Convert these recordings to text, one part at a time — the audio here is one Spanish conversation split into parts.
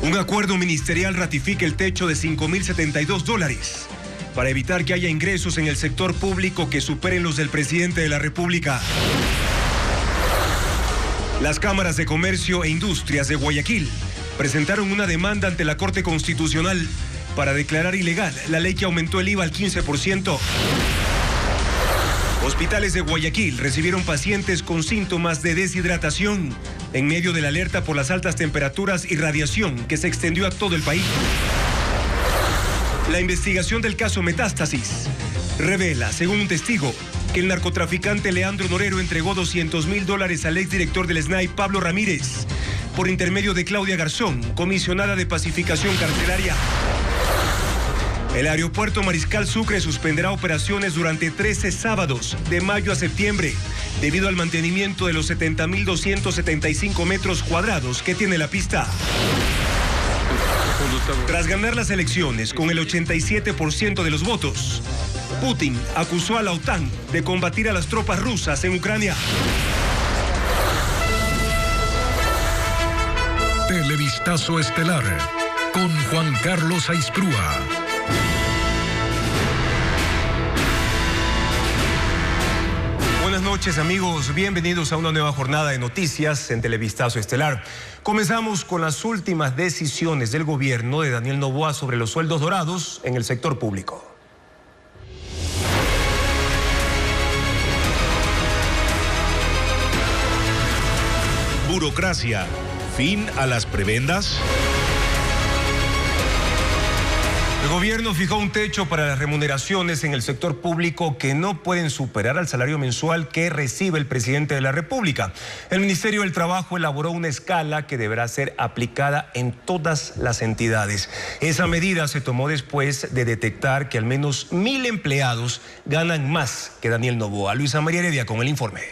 Un acuerdo ministerial ratifica el techo de $5.072 para evitar que haya ingresos en el sector público que superen los del presidente de la República. Las cámaras de comercio e industrias de Guayaquil presentaron una demanda ante la Corte Constitucional para declarar ilegal la ley que aumentó el IVA al 15%. Hospitales de Guayaquil recibieron pacientes con síntomas de deshidratación en medio de la alerta por las altas temperaturas y radiación que se extendió a todo el país. La investigación del caso Metástasis revela, según un testigo, que el narcotraficante Leandro Norero entregó $200.000 al exdirector del SNAI, Pablo Ramírez, por intermedio de Claudia Garzón, comisionada de pacificación carcelaria. El aeropuerto Mariscal Sucre suspenderá operaciones durante 13 sábados, de mayo a septiembre, debido al mantenimiento de los 70.275 metros cuadrados que tiene la pista. Tras ganar las elecciones con el 87% de los votos, Putin acusó a la OTAN de combatir a las tropas rusas en Ucrania. Televistazo estelar con Juan Carlos Aisprúa. Buenas noches, amigos, bienvenidos a una nueva jornada de noticias en Televistazo Estelar. Comenzamos con las últimas decisiones del gobierno de Daniel Noboa sobre los sueldos dorados en el sector público. Burocracia, fin a las prebendas. El gobierno fijó un techo para las remuneraciones en el sector público que no pueden superar al salario mensual que recibe el presidente de la República. El Ministerio del Trabajo elaboró una escala que deberá ser aplicada en todas las entidades. Esa medida se tomó después de detectar que al menos 1.000 empleados ganan más que Daniel Noboa. Luisa María Heredia con el informe.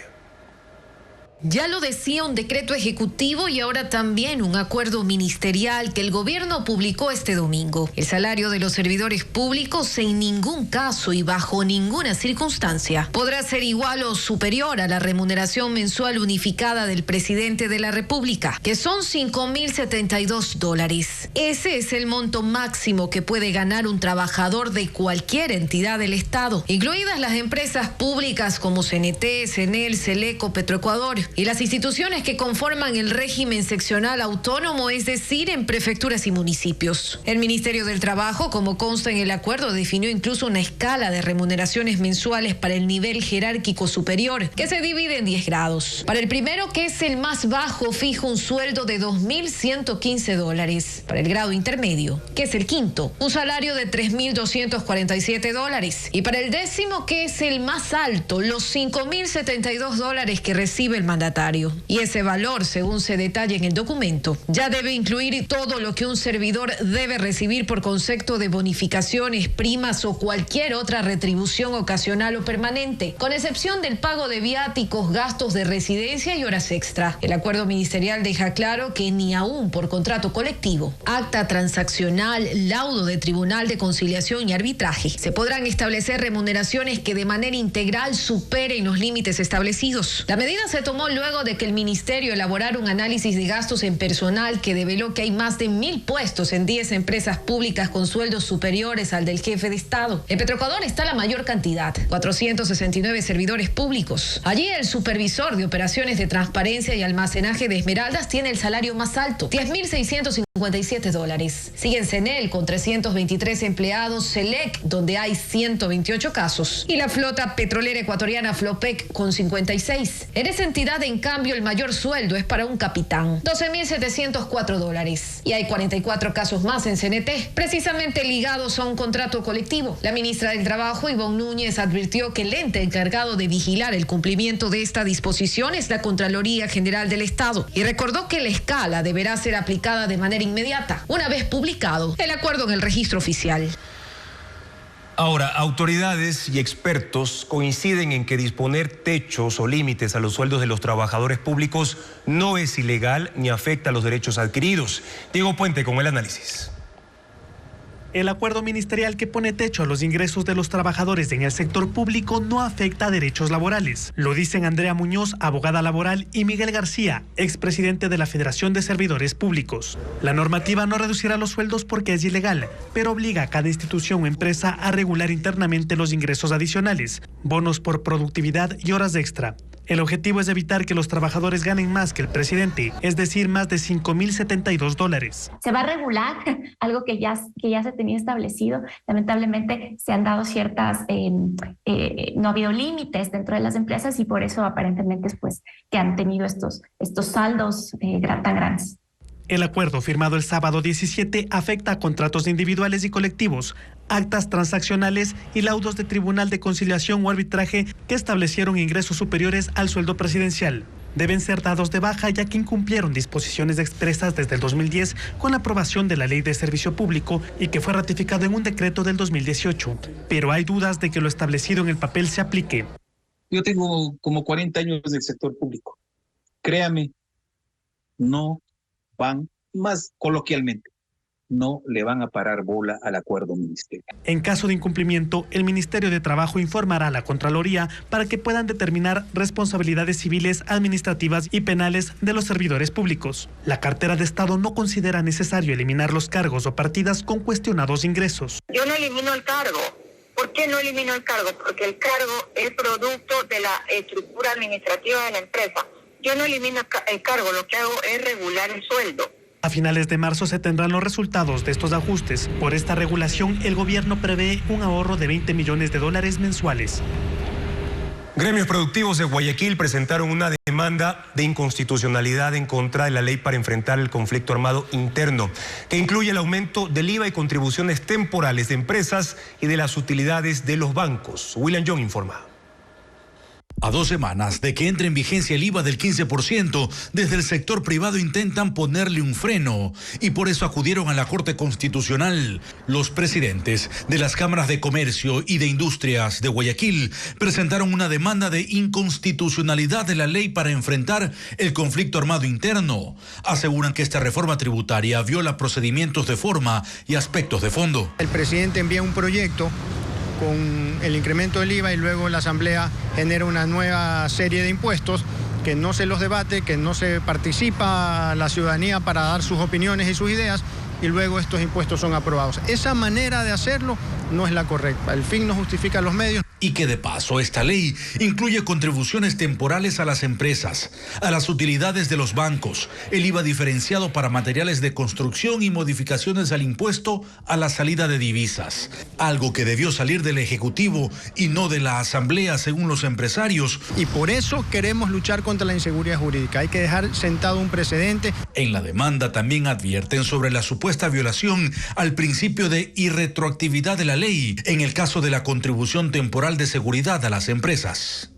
Ya lo decía un decreto ejecutivo y ahora también un acuerdo ministerial que el gobierno publicó este domingo. El salario de los servidores públicos en ningún caso y bajo ninguna circunstancia podrá ser igual o superior a la remuneración mensual unificada del presidente de la República, que son $5.072. Ese es el monto máximo que puede ganar un trabajador de cualquier entidad del Estado, incluidas las empresas públicas como CNT, CENEL, CELECO, Petroecuador y las instituciones que conforman el régimen seccional autónomo, es decir, en prefecturas y municipios. El Ministerio del Trabajo, como consta en el acuerdo, definió incluso una escala de remuneraciones mensuales para el nivel jerárquico superior, que se divide en 10 grados. Para el primero, que es el más bajo, fija un sueldo de $2.115. Para el grado intermedio, que es el quinto, un salario de $3.247. Y para el décimo, que es el más alto, los $5.072 que recibe el mandatario. Y ese valor, según se detalla en el documento, ya debe incluir todo lo que un servidor debe recibir por concepto de bonificaciones, primas o cualquier otra retribución ocasional o permanente, con excepción del pago de viáticos, gastos de residencia y horas extra. El acuerdo ministerial deja claro que ni aún por contrato colectivo, acta transaccional, laudo de tribunal de conciliación y arbitraje, se podrán establecer remuneraciones que de manera integral superen los límites establecidos. La medida se tomó luego de que el ministerio elaborara un análisis de gastos en personal que develó que hay más de 1.000 puestos en 10 empresas públicas con sueldos superiores al del jefe de Estado. En Petroecuador está la mayor cantidad, 469 servidores públicos. Allí el supervisor de operaciones de transparencia y almacenaje de Esmeraldas tiene el salario más alto, $10.657. Siguen CENEL con 323 empleados, CELEC, donde hay 128 casos, y la flota petrolera ecuatoriana Flopec con 56. En esa entidad, en cambio, el mayor sueldo es para un capitán, $12.704. Y hay 44 casos más en CNT, precisamente ligados a un contrato colectivo. La ministra del Trabajo, Ivonne Núñez, advirtió que el ente encargado de vigilar el cumplimiento de esta disposición es la Contraloría General del Estado, y recordó que la escala deberá ser aplicada de manera inmediata, una vez publicado el acuerdo en el registro oficial. Ahora, autoridades y expertos coinciden en que disponer techos o límites a los sueldos de los trabajadores públicos no es ilegal ni afecta a los derechos adquiridos. Diego Puente con el análisis. El acuerdo ministerial que pone techo a los ingresos de los trabajadores en el sector público no afecta a derechos laborales. Lo dicen Andrea Muñoz, abogada laboral, y Miguel García, expresidente de la Federación de Servidores Públicos. La normativa no reducirá los sueldos porque es ilegal, pero obliga a cada institución o empresa a regular internamente los ingresos adicionales, bonos por productividad y horas extra. El objetivo es evitar que los trabajadores ganen más que el presidente, es decir, más de $5,072. Se va a regular algo que ya se tenía establecido. Lamentablemente se han dado ciertas, no ha habido límites dentro de las empresas y por eso aparentemente pues que han tenido estos saldos tan grandes. El acuerdo firmado el sábado 17 afecta a contratos individuales y colectivos, actas transaccionales y laudos de tribunal de conciliación o arbitraje que establecieron ingresos superiores al sueldo presidencial. Deben ser dados de baja ya que incumplieron disposiciones expresas desde el 2010 con la aprobación de la Ley de Servicio Público y que fue ratificado en un decreto del 2018. Pero hay dudas de que lo establecido en el papel se aplique. Yo tengo como 40 años del sector público. Créame, no van, más coloquialmente, no le van a parar bola al acuerdo ministerial. En caso de incumplimiento, el Ministerio de Trabajo informará a la Contraloría para que puedan determinar responsabilidades civiles, administrativas y penales de los servidores públicos. La cartera de Estado no considera necesario eliminar los cargos o partidas con cuestionados ingresos. Yo no elimino el cargo. ¿Por qué no elimino el cargo? Porque el cargo es producto de la estructura administrativa de la empresa. Yo no elimino el cargo, lo que hago es regular el sueldo. A finales de marzo se tendrán los resultados de estos ajustes. Por esta regulación, el gobierno prevé un ahorro de $20 millones mensuales. Gremios productivos de Guayaquil presentaron una demanda de inconstitucionalidad en contra de la ley para enfrentar el conflicto armado interno, que incluye el aumento del IVA y contribuciones temporales de empresas y de las utilidades de los bancos. William John informa. A 2 semanas de que entre en vigencia el IVA del 15%, desde el sector privado intentan ponerle un freno y por eso acudieron a la Corte Constitucional. Los presidentes de las cámaras de comercio y de industrias de Guayaquil presentaron una demanda de inconstitucionalidad de la ley para enfrentar el conflicto armado interno. Aseguran que esta reforma tributaria viola procedimientos de forma y aspectos de fondo. El presidente envía un proyecto con el incremento del IVA y luego la Asamblea genera una nueva serie de impuestos que no se los debate, que no se participa la ciudadanía para dar sus opiniones y sus ideas y luego estos impuestos son aprobados. Esa manera de hacerlo no es la correcta. El fin no justifica los medios. Y que de paso esta ley incluye contribuciones temporales a las empresas, a las utilidades de los bancos, el IVA diferenciado para materiales de construcción y modificaciones al impuesto a la salida de divisas. Algo que debió salir del Ejecutivo y no de la Asamblea según los empresarios. Y por eso queremos luchar contra la inseguridad jurídica. Hay que dejar sentado un precedente. En la demanda también advierten sobre la supuesta violación al principio de irretroactividad de la ley en el caso de la contribución temporal de seguridad a las empresas.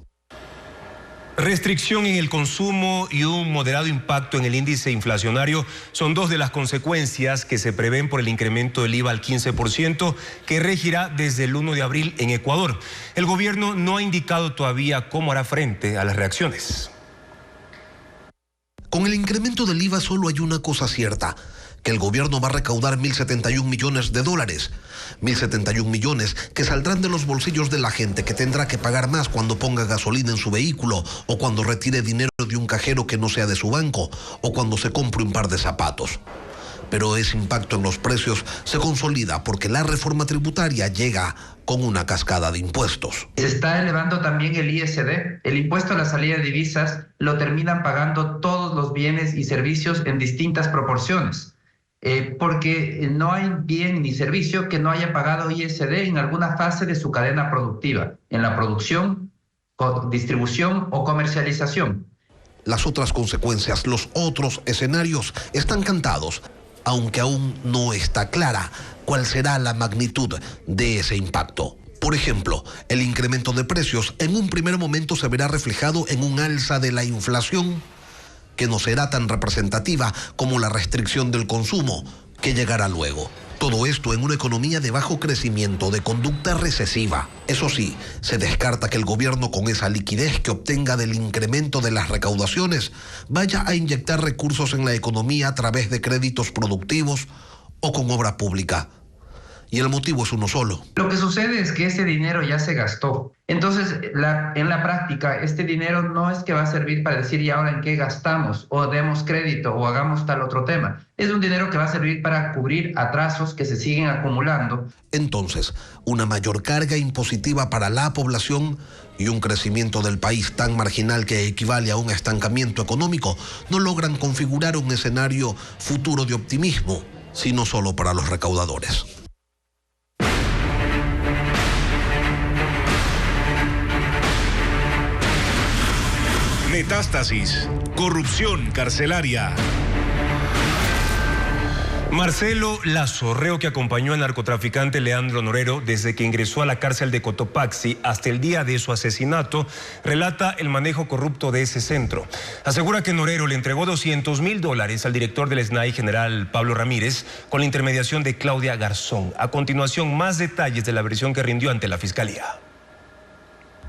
Restricción en el consumo y un moderado impacto en el índice inflacionario son dos de las consecuencias que se prevén por el incremento del IVA al 15% que regirá desde el 1 de abril en Ecuador. El gobierno no ha indicado todavía cómo hará frente a las reacciones. Con el incremento del IVA solo hay una cosa cierta, que el gobierno va a recaudar $1.071 millones. 1.071 millones que saldrán de los bolsillos de la gente que tendrá que pagar más cuando ponga gasolina en su vehículo o cuando retire dinero de un cajero que no sea de su banco o cuando se compre un par de zapatos. Pero ese impacto en los precios se consolida porque la reforma tributaria llega con una cascada de impuestos. Se está elevando también el ISD, el impuesto a la salida de divisas, lo terminan pagando todos los bienes y servicios en distintas proporciones. Porque no hay bien ni servicio que no haya pagado ISD en alguna fase de su cadena productiva, en la producción, distribución o comercialización. Las otras consecuencias, los otros escenarios están cantados, aunque aún no está clara cuál será la magnitud de ese impacto. Por ejemplo, el incremento de precios en un primer momento se verá reflejado en un alza de la inflación que no será tan representativa como la restricción del consumo, que llegará luego. Todo esto en una economía de bajo crecimiento, de conducta recesiva. Eso sí, se descarta que el gobierno con esa liquidez que obtenga del incremento de las recaudaciones vaya a inyectar recursos en la economía a través de créditos productivos o con obra pública. y el motivo es uno solo. Lo que sucede es que ese dinero ya se gastó. Entonces, en la práctica, este dinero no es que va a servir para decir, ¿y ahora en qué gastamos? O demos crédito o hagamos tal otro tema. Es un dinero que va a servir para cubrir atrasos que se siguen acumulando. Entonces, una mayor carga impositiva para la población y un crecimiento del país tan marginal que equivale a un estancamiento económico no logran configurar un escenario futuro de optimismo, sino solo para los recaudadores. Metástasis. Corrupción carcelaria. Marcelo Lazo, reo que acompañó al narcotraficante Leandro Norero desde que ingresó a la cárcel de Cotopaxi hasta el día de su asesinato, relata el manejo corrupto de ese centro. Asegura que Norero le entregó $200,000 al director del SNAI, general Pablo Ramírez, con la intermediación de Claudia Garzón. A continuación, más detalles de la versión que rindió ante la Fiscalía.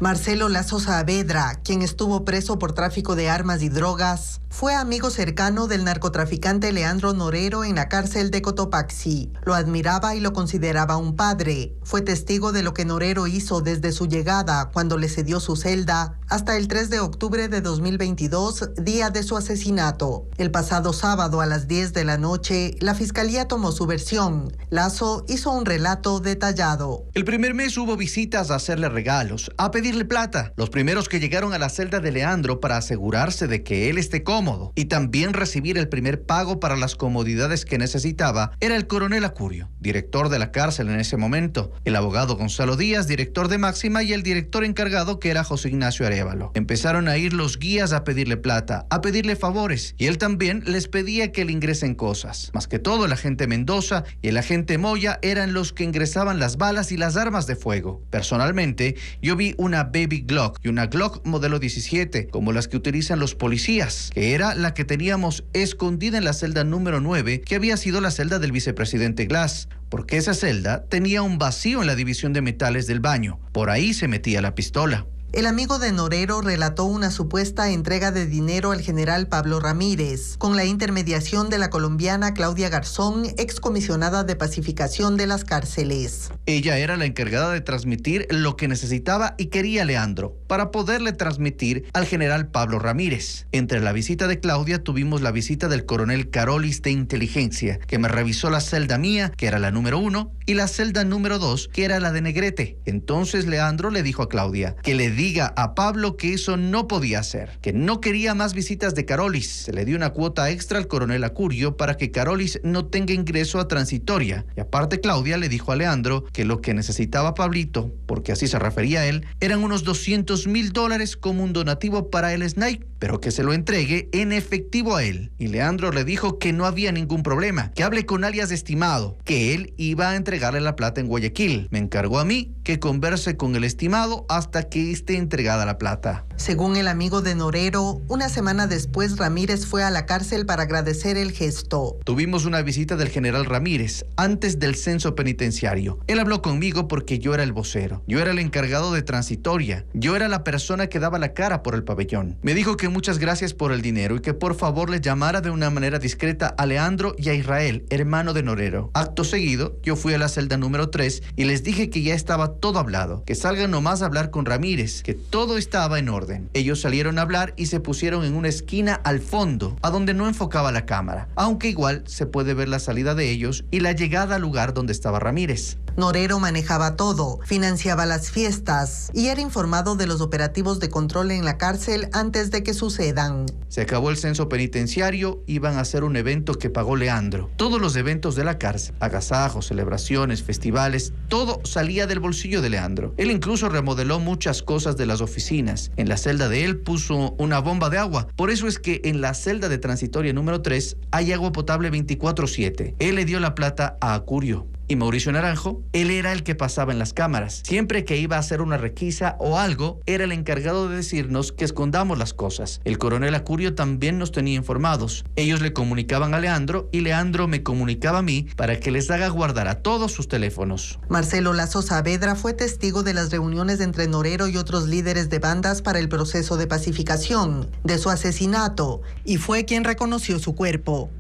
Marcelo Lazo Saavedra, quien estuvo preso por tráfico de armas y drogas, fue amigo cercano del narcotraficante Leandro Norero en la cárcel de Cotopaxi. Lo admiraba y lo consideraba un padre. Fue testigo de lo que Norero hizo desde su llegada, cuando le cedió su celda, hasta el 3 de octubre de 2022, día de su asesinato. El pasado sábado a las 10 de la noche, la Fiscalía tomó su versión. Lazo hizo un relato detallado. El primer mes hubo visitas a hacerle regalos, a pedirle plata. Los primeros que llegaron a la celda de Leandro para asegurarse de que él esté cómodo y también recibir el primer pago para las comodidades que necesitaba era el coronel Acurio, director de la cárcel en ese momento, el abogado Gonzalo Díaz, director de Máxima, y el director encargado, que era José Ignacio Arévalo. Empezaron a ir los guías a pedirle plata, a pedirle favores, y él también les pedía que le ingresen cosas. Más que todo, el agente Mendoza y el agente Moya eran los que ingresaban las balas y las armas de fuego. Personalmente, yo vi una Baby Glock y una Glock modelo 17, como las que utilizan los policías, que era la que teníamos escondida en la celda número 9, que había sido la celda del vicepresidente Glass, porque esa celda tenía un vacío en la división de metales del baño. Por ahí se metía la pistola. El amigo de Norero relató una supuesta entrega de dinero al general Pablo Ramírez, con la intermediación de la colombiana Claudia Garzón, excomisionada de pacificación de las cárceles. Ella era la encargada de transmitir lo que necesitaba y quería Leandro, para poderle transmitir al general Pablo Ramírez. Entre la visita de Claudia tuvimos la visita del coronel Carolis de inteligencia, que me revisó la celda mía, que era la número 1, y la celda número 2, que era la de Negrete. Entonces Leandro le dijo a Claudia que le diga a Pablo que eso no podía hacer, que no quería más visitas de Carolis. Se le dio una cuota extra al coronel Acurio para que Carolis no tenga ingreso a transitoria. Y aparte, Claudia le dijo a Leandro que lo que necesitaba Pablito, porque así se refería a él, eran unos $200,000 como un donativo para el SNAI, pero que se lo entregue en efectivo a él. Y Leandro le dijo que no había ningún problema, que hable con alias estimado, que él iba a entregarle la plata en Guayaquil. Me encargó a mí que converse con el estimado hasta que entregada la plata. Según el amigo de Norero, una semana después Ramírez fue a la cárcel para agradecer el gesto. Tuvimos una visita del general Ramírez antes del censo penitenciario. Él habló conmigo porque yo era el vocero, yo era el encargado de transitoria, yo era la persona que daba la cara por el pabellón. Me dijo que muchas gracias por el dinero y que por favor le llamara de una manera discreta a Leandro y a Israel, hermano de Norero. Acto seguido, yo fui a la celda número 3 y les dije que ya estaba todo hablado, que salgan nomás a hablar con Ramírez, que todo estaba en orden. Ellos salieron a hablar y se pusieron en una esquina al fondo, a donde no enfocaba la cámara, aunque igual se puede ver la salida de ellos y la llegada al lugar donde estaba Ramírez. Norero manejaba todo, financiaba las fiestas y era informado de los operativos de control en la cárcel antes de que sucedan. Se acabó el censo penitenciario, iban a hacer un evento que pagó Leandro. Todos los eventos de la cárcel, agasajos, celebraciones, festivales, todo salía del bolsillo de Leandro. Él incluso remodeló muchas cosas de las oficinas. En la celda de él puso una bomba de agua. Por eso es que en la celda de transitoria número 3 hay agua potable 24/7. Él le dio la plata a Acurio. Y Mauricio Naranjo, él era el que pasaba en las cámaras. Siempre que iba a hacer una requisa o algo, era el encargado de decirnos que escondamos las cosas. El coronel Acurio también nos tenía informados. Ellos le comunicaban a Leandro y Leandro me comunicaba a mí para que les haga guardar a todos sus teléfonos. Marcelo Lazo Saavedra fue testigo de las reuniones entre Norero y otros líderes de bandas para el proceso de pacificación, de su asesinato, y fue quien reconoció su cuerpo.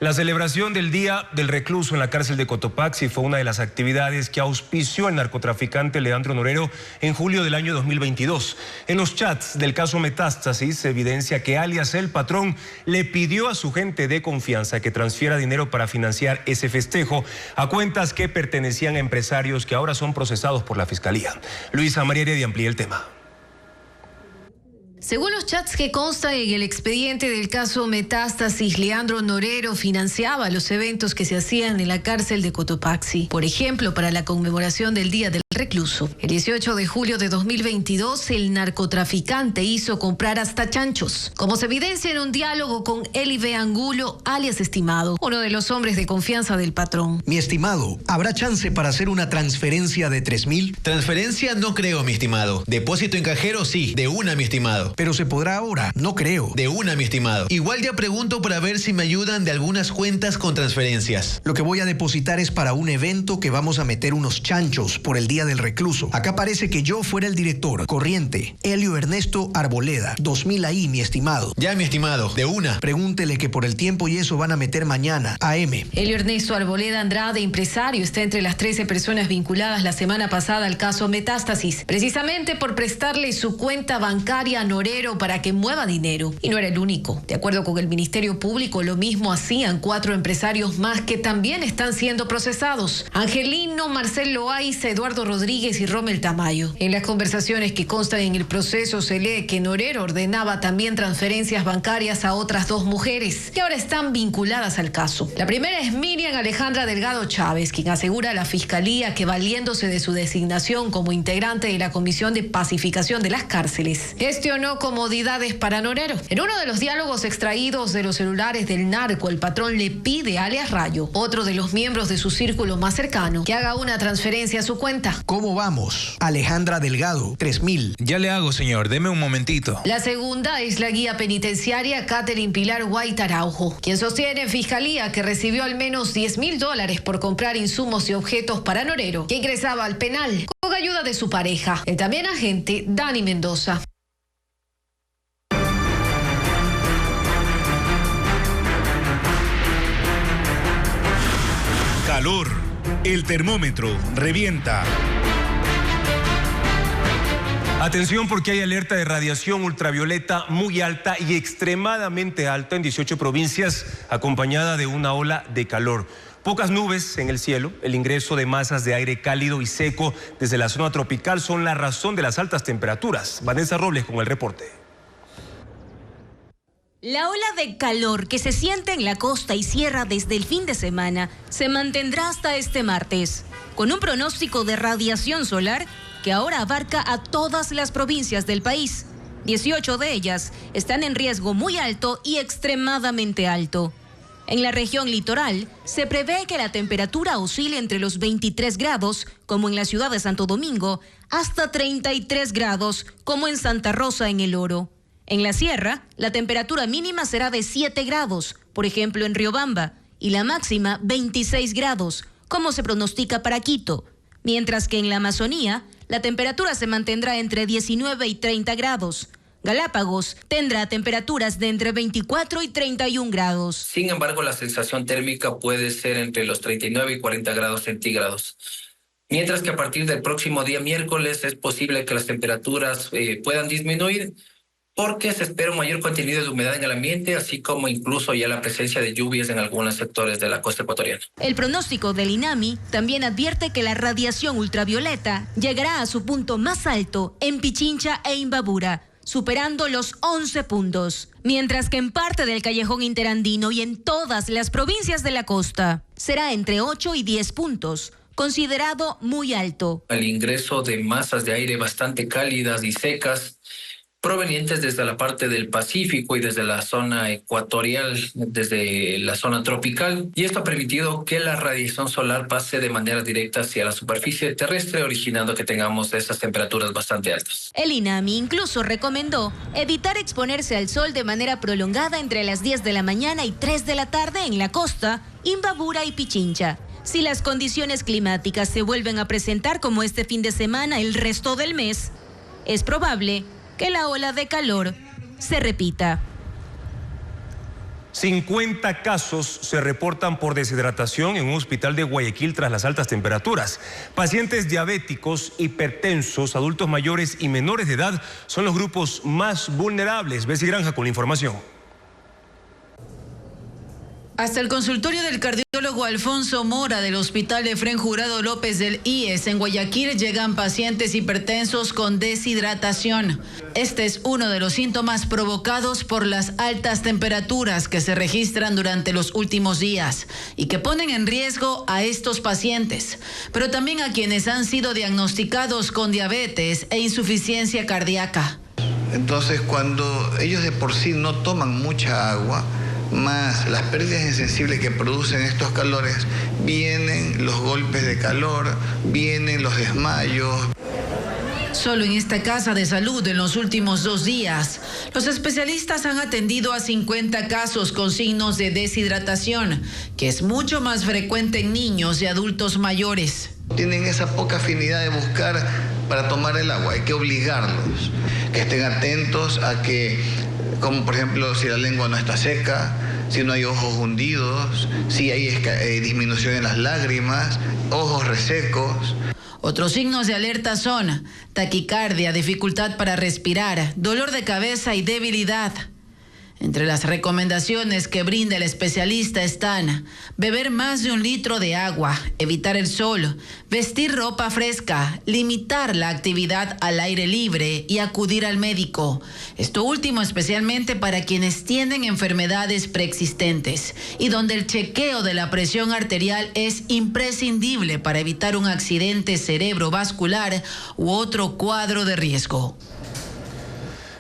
La celebración del Día del Recluso en la cárcel de Cotopaxi fue una de las actividades que auspició el narcotraficante Leandro Norero en julio del año 2022. En los chats del caso Metástasis se evidencia que alias El Patrón le pidió a su gente de confianza que transfiera dinero para financiar ese festejo a cuentas que pertenecían a empresarios que ahora son procesados por la Fiscalía. Luisa María Heredia amplía el tema. Según los chats que constan en el expediente del caso Metástasis, Leandro Norero financiaba los eventos que se hacían en la cárcel de Cotopaxi. Por ejemplo, para la conmemoración del Día del Recluso. El 18 de julio de 2022, el narcotraficante hizo comprar hasta chanchos, como se evidencia en un diálogo con Eli B. Angulo, alias Estimado, uno de los hombres de confianza del patrón. Mi estimado, ¿habrá chance para hacer una transferencia de 3.000? Transferencia no creo, mi estimado. Depósito en cajero sí, de una, mi estimado. Pero se podrá ahora, no creo. De una, mi estimado. Igual ya pregunto para ver si me ayudan de algunas cuentas con transferencias. Lo que voy a depositar es para un evento que vamos a meter unos chanchos por el Día del Recluso. Acá parece que yo fuera el director. Corriente, Helio Ernesto Arboleda. 2.000 ahí, mi estimado. Ya, mi estimado, de una. Pregúntele que por el tiempo y eso van a meter mañana, AM. Helio Ernesto Arboleda Andrade, empresario, está entre las 13 personas vinculadas la semana pasada al caso Metástasis, precisamente por prestarle su cuenta bancaria a Norero para que mueva dinero. Y no era el único. De acuerdo con el Ministerio Público, lo mismo hacían 4 empresarios más que también están siendo procesados: Angelino, Marcel Loaiza, Eduardo Rodríguez y Rommel Tamayo. En las conversaciones que constan en el proceso se lee que Norero ordenaba también transferencias bancarias a otras 2 mujeres que ahora están vinculadas al caso. La primera es Miriam Alejandra Delgado Chávez, quien asegura a la Fiscalía que, valiéndose de su designación como integrante de la Comisión de Pacificación de las Cárceles, gestionó comodidades para Norero. En uno de los diálogos extraídos de los celulares del narco, el patrón le pide a alias Rayo, otro de los miembros de su círculo más cercano, que haga una transferencia a su cuenta. ¿Cómo vamos? Alejandra Delgado, 3.000. Ya le hago, señor, deme un momentito. La segunda es la guía penitenciaria Catherine Pilar White Araujo, quien sostiene en Fiscalía que recibió al menos $10.000 por comprar insumos y objetos para Norero, que ingresaba al penal con ayuda de su pareja, el también agente Dani Mendoza. Calor. El termómetro revienta. Atención, porque hay alerta de radiación ultravioleta muy alta y extremadamente alta en 18 provincias, acompañada de una ola de calor. Pocas nubes en el cielo, el ingreso de masas de aire cálido y seco desde la zona tropical son la razón de las altas temperaturas. Vanessa Robles con el reporte. La ola de calor que se siente en la costa y sierra desde el fin de semana se mantendrá hasta este martes, con un pronóstico de radiación solar que ahora abarca a todas las provincias del país. 18 de ellas están en riesgo muy alto y extremadamente alto. En la región litoral se prevé que la temperatura oscile entre los 23 grados, como en la ciudad de Santo Domingo, hasta 33 grados, como en Santa Rosa en El Oro. En la sierra, la temperatura mínima será de 7 grados, por ejemplo en Riobamba, y la máxima 26 grados, como se pronostica para Quito, mientras que en la Amazonía, la temperatura se mantendrá entre 19 y 30 grados. Galápagos tendrá temperaturas de entre 24 y 31 grados. Sin embargo, la sensación térmica puede ser entre los 39 y 40 grados centígrados. Mientras que a partir del próximo día miércoles es posible que las temperaturas puedan disminuir, porque se espera un mayor contenido de humedad en el ambiente, así como incluso ya la presencia de lluvias en algunos sectores de la costa ecuatoriana. El pronóstico del INAMI también advierte que la radiación ultravioleta llegará a su punto más alto en Pichincha e Imbabura, superando los 11 puntos, mientras que en parte del callejón interandino y en todas las provincias de la costa será entre 8 y 10 puntos, considerado muy alto. El ingreso de masas de aire bastante cálidas y secas provenientes desde la parte del Pacífico y desde la zona ecuatorial, desde la zona tropical, y esto ha permitido que la radiación solar pase de manera directa hacia la superficie terrestre, originando que tengamos esas temperaturas bastante altas. El INAMI incluso recomendó evitar exponerse al sol de manera prolongada entre las 10 de la mañana y 3 de la tarde en la costa, Imbabura y Pichincha. Si las condiciones climáticas se vuelven a presentar como este fin de semana el resto del mes, es probable que la ola de calor se repita. 50 casos se reportan por deshidratación en un hospital de Guayaquil tras las altas temperaturas. Pacientes diabéticos, hipertensos, adultos mayores y menores de edad son los grupos más vulnerables. Bessie Granja con la información. Hasta el consultorio del cardiólogo Alfonso Mora del Hospital Efrén Jurado López del IES en Guayaquil llegan pacientes hipertensos con deshidratación. Este es uno de los síntomas provocados por las altas temperaturas que se registran durante los últimos días y que ponen en riesgo a estos pacientes, pero también a quienes han sido diagnosticados con diabetes e insuficiencia cardíaca. Entonces, cuando ellos de por sí no toman mucha agua, más las pérdidas insensibles que producen estos calores, vienen los golpes de calor, vienen los desmayos. Solo en esta casa de salud en los últimos 2 días, los especialistas han atendido a 50 casos con signos de deshidratación, que es mucho más frecuente en niños y adultos mayores. Tienen esa poca afinidad de buscar para tomar el agua, hay que obligarlos, que estén atentos a que, como por ejemplo si la lengua no está seca, si no hay ojos hundidos, si hay disminución en las lágrimas, ojos resecos. Otros signos de alerta son taquicardia, dificultad para respirar, dolor de cabeza y debilidad. Entre las recomendaciones que brinda el especialista están beber más de 1 litro de agua, evitar el sol, vestir ropa fresca, limitar la actividad al aire libre y acudir al médico. Esto último especialmente para quienes tienen enfermedades preexistentes y donde el chequeo de la presión arterial es imprescindible para evitar un accidente cerebrovascular u otro cuadro de riesgo.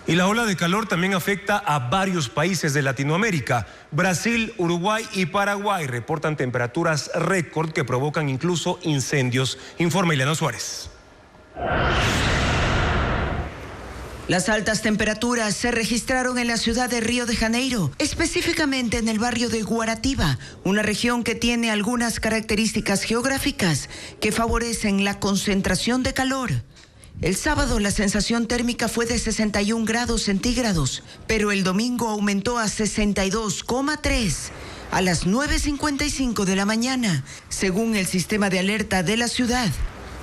Y la ola de calor también afecta a varios países de Latinoamérica. Brasil, Uruguay y Paraguay reportan temperaturas récord que provocan incluso incendios, informa Ileana Suárez. Las altas temperaturas se registraron en la ciudad de Río de Janeiro, específicamente en el barrio de Guaratiba, una región que tiene algunas características geográficas que favorecen la concentración de calor. El sábado la sensación térmica fue de 61 grados centígrados, pero el domingo aumentó a 62,3 a las 9:55 de la mañana, según el sistema de alerta de la ciudad.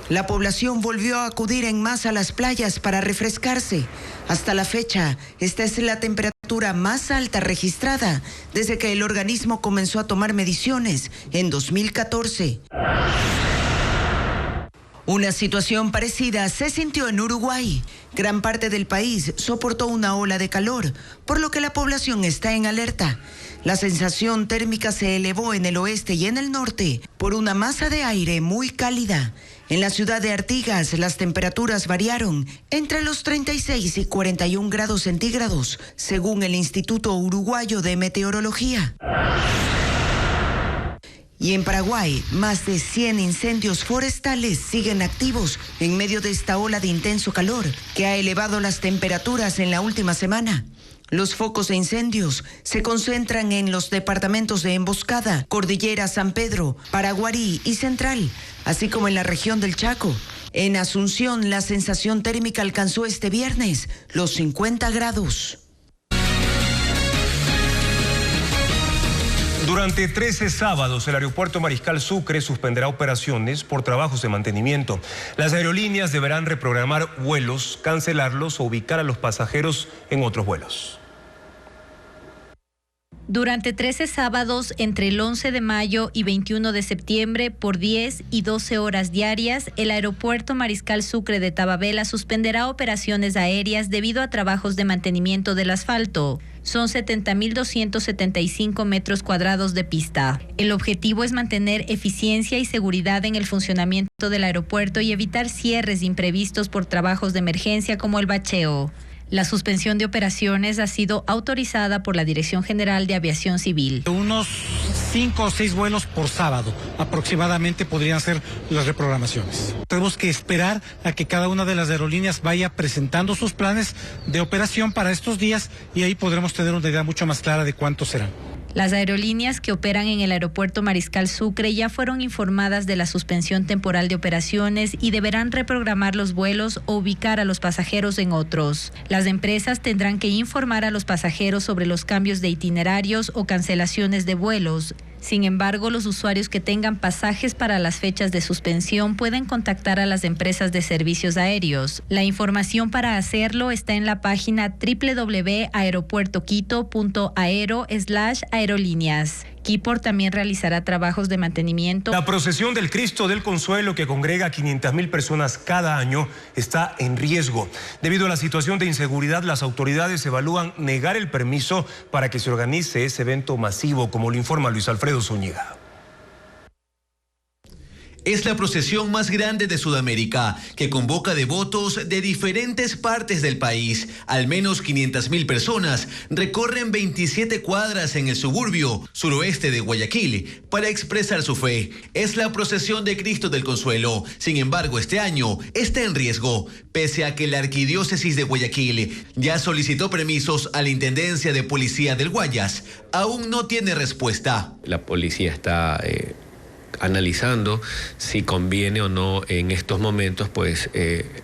La población volvió a acudir en masa a las playas para refrescarse. Hasta la fecha, esta es la temperatura más alta registrada desde que el organismo comenzó a tomar mediciones en 2014. Una situación parecida se sintió en Uruguay. Gran parte del país soportó una ola de calor, por lo que la población está en alerta. La sensación térmica se elevó en el oeste y en el norte por una masa de aire muy cálida. En la ciudad de Artigas, las temperaturas variaron entre los 36 y 41 grados centígrados, según el Instituto Uruguayo de Meteorología. Y en Paraguay, más de 100 incendios forestales siguen activos en medio de esta ola de intenso calor que ha elevado las temperaturas en la última semana. Los focos de incendios se concentran en los departamentos de Emboscada, Cordillera San Pedro, Paraguarí y Central, así como en la región del Chaco. En Asunción, la sensación térmica alcanzó este viernes los 50 grados. Durante 13 sábados, el aeropuerto Mariscal Sucre suspenderá operaciones por trabajos de mantenimiento. Las aerolíneas deberán reprogramar vuelos, cancelarlos o ubicar a los pasajeros en otros vuelos. Durante 13 sábados entre el 11 de mayo y 21 de septiembre, por 10 y 12 horas diarias, el aeropuerto Mariscal Sucre de Tababela suspenderá operaciones aéreas debido a trabajos de mantenimiento del asfalto. Son 70.275 metros cuadrados de pista. El objetivo es mantener eficiencia y seguridad en el funcionamiento del aeropuerto y evitar cierres imprevistos por trabajos de emergencia como el bacheo. La suspensión de operaciones ha sido autorizada por la Dirección General de Aviación Civil. Unos 5 o 6 vuelos por sábado aproximadamente podrían ser las reprogramaciones. Tenemos que esperar a que cada una de las aerolíneas vaya presentando sus planes de operación para estos días y ahí podremos tener una idea mucho más clara de cuántos serán. Las aerolíneas que operan en el aeropuerto Mariscal Sucre ya fueron informadas de la suspensión temporal de operaciones y deberán reprogramar los vuelos o ubicar a los pasajeros en otros. Las empresas tendrán que informar a los pasajeros sobre los cambios de itinerarios o cancelaciones de vuelos. Sin embargo, los usuarios que tengan pasajes para las fechas de suspensión pueden contactar a las empresas de servicios aéreos. La información para hacerlo está en la página www.aeropuertoquito.aero/aerolíneas. Keyport también realizará trabajos de mantenimiento. La procesión del Cristo del Consuelo, que congrega a 500,000 personas cada año, está en riesgo. Debido a la situación de inseguridad, las autoridades evalúan negar el permiso para que se organice ese evento masivo, como lo informa Luis Alfredo Zúñiga. Es la procesión más grande de Sudamérica, que convoca devotos de diferentes partes del país. Al menos 500,000 personas recorren 27 cuadras en el suburbio suroeste de Guayaquil para expresar su fe. Es la procesión de Cristo del Consuelo. Sin embargo, este año está en riesgo, pese a que la Arquidiócesis de Guayaquil ya solicitó permisos a la Intendencia de Policía del Guayas. Aún no tiene respuesta. La policía está analizando si conviene o no en estos momentos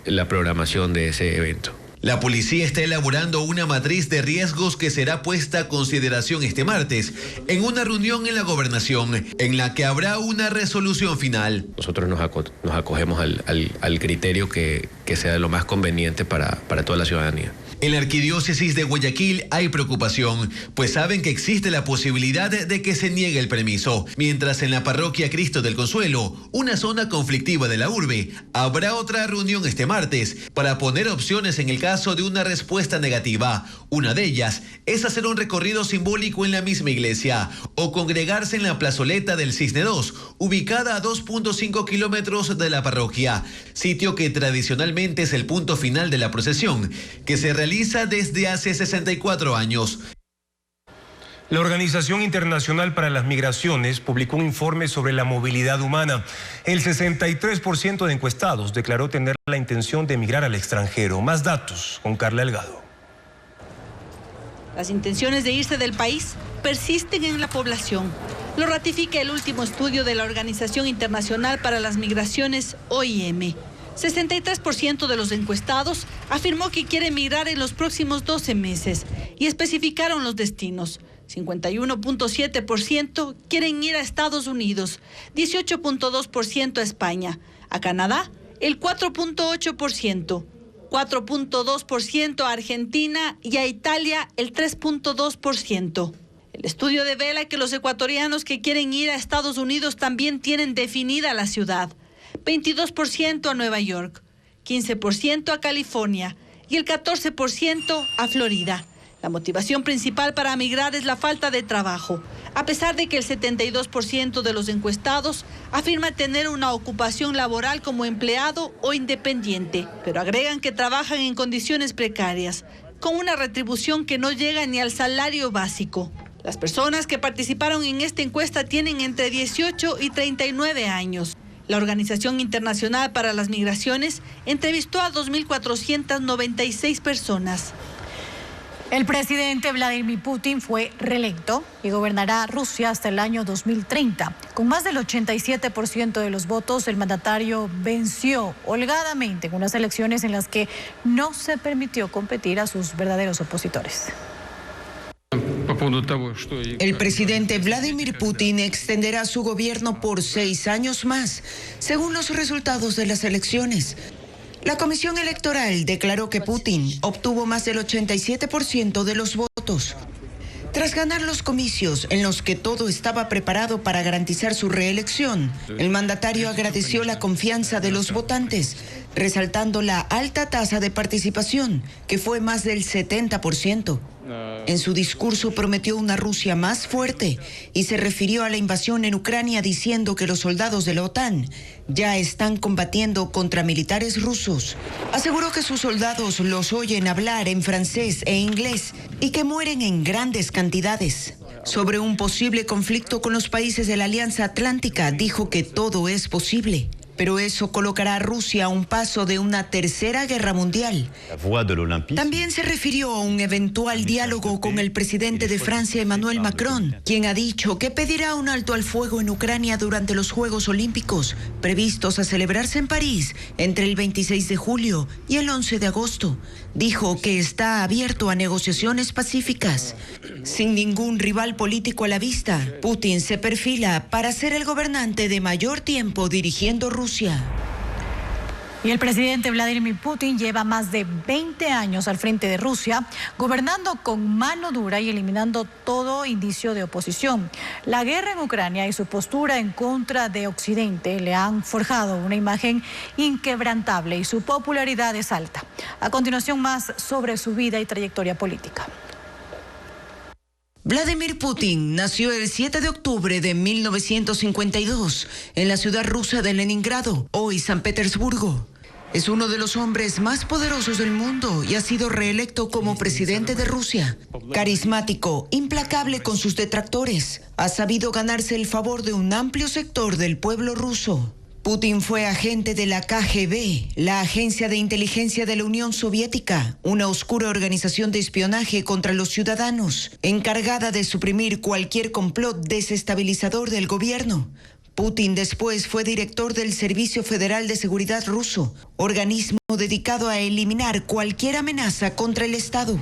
la programación de ese evento. La policía está elaborando una matriz de riesgos que será puesta a consideración este martes en una reunión en la gobernación, en la que habrá una resolución final. Nosotros nos acogemos al criterio que sea lo más conveniente para toda la ciudadanía. En la Arquidiócesis de Guayaquil hay preocupación, pues saben que existe la posibilidad de que se niegue el permiso, mientras en la parroquia Cristo del Consuelo, una zona conflictiva de la urbe, habrá otra reunión este martes para poner opciones en el caso de una respuesta negativa. Una de ellas es hacer un recorrido simbólico en la misma iglesia o congregarse en la plazoleta del Cisne 2, ubicada a 2.5 kilómetros de la parroquia, sitio que tradicionalmente es el punto final de la procesión, que se realiza desde hace 64 años. La Organización Internacional para las Migraciones publicó un informe sobre la movilidad humana. El 63% de encuestados declaró tener la intención de emigrar al extranjero. Más datos con Carla Delgado. Las intenciones de irse del país persisten en la población. Lo ratifica el último estudio de la Organización Internacional para las Migraciones, OIM. 63% de los encuestados afirmó que quiere emigrar en los próximos 12 meses y especificaron los destinos. 51.7% quieren ir a Estados Unidos, 18.2% a España, a Canadá el 4.8%, 4.2% a Argentina y a Italia el 3.2%. El estudio devela que los ecuatorianos que quieren ir a Estados Unidos también tienen definida la ciudad. 22% a Nueva York, 15% a California y el 14% a Florida. La motivación principal para migrar es la falta de trabajo, a pesar de que el 72% de los encuestados afirma tener una ocupación laboral como empleado o independiente, pero agregan que trabajan en condiciones precarias, con una retribución que no llega ni al salario básico. Las personas que participaron en esta encuesta tienen entre 18 y 39 años. La Organización Internacional para las Migraciones entrevistó a 2.496 personas. El presidente Vladimir Putin fue reelecto y gobernará Rusia hasta el año 2030. Con más del 87% de los votos, el mandatario venció holgadamente en unas elecciones en las que no se permitió competir a sus verdaderos opositores. El presidente Vladimir Putin extenderá su gobierno por 6 años más, según los resultados de las elecciones. La Comisión Electoral declaró que Putin obtuvo más del 87% de los votos. Tras ganar los comicios en los que todo estaba preparado para garantizar su reelección, el mandatario agradeció la confianza de los votantes, resaltando la alta tasa de participación, que fue más del 70%. En su discurso prometió una Rusia más fuerte y se refirió a la invasión en Ucrania diciendo que los soldados de la OTAN ya están combatiendo contra militares rusos. Aseguró que sus soldados los oyen hablar en francés e inglés y que mueren en grandes cantidades. Sobre un posible conflicto con los países de la Alianza Atlántica, dijo que todo es posible. pero eso colocará a Rusia a un paso de una tercera guerra mundial. También se refirió a un eventual diálogo con el presidente de Francia, Emmanuel Macron, quien ha dicho que pedirá un alto al fuego en Ucrania durante los Juegos Olímpicos, previstos a celebrarse en París entre el 26 de julio y el 11 de agosto. Dijo que está abierto a negociaciones pacíficas. Sin ningún rival político a la vista, Putin se perfila para ser el gobernante de mayor tiempo dirigiendo Rusia. Y el presidente Vladimir Putin lleva más de 20 años al frente de Rusia, gobernando con mano dura y eliminando todo indicio de oposición. La guerra en Ucrania y su postura en contra de Occidente le han forjado una imagen inquebrantable y su popularidad es alta. A continuación, más sobre su vida y trayectoria política. Vladimir Putin nació el 7 de octubre de 1952 en la ciudad rusa de Leningrado, hoy San Petersburgo. Es uno de los hombres más poderosos del mundo y ha sido reelecto como presidente de Rusia. Carismático, implacable con sus detractores, ha sabido ganarse el favor de un amplio sector del pueblo ruso. Putin fue agente de la KGB, la agencia de inteligencia de la Unión Soviética, una oscura organización de espionaje contra los ciudadanos, encargada de suprimir cualquier complot desestabilizador del gobierno. Putin después fue director del Servicio Federal de Seguridad ruso, organismo dedicado a eliminar cualquier amenaza contra el Estado.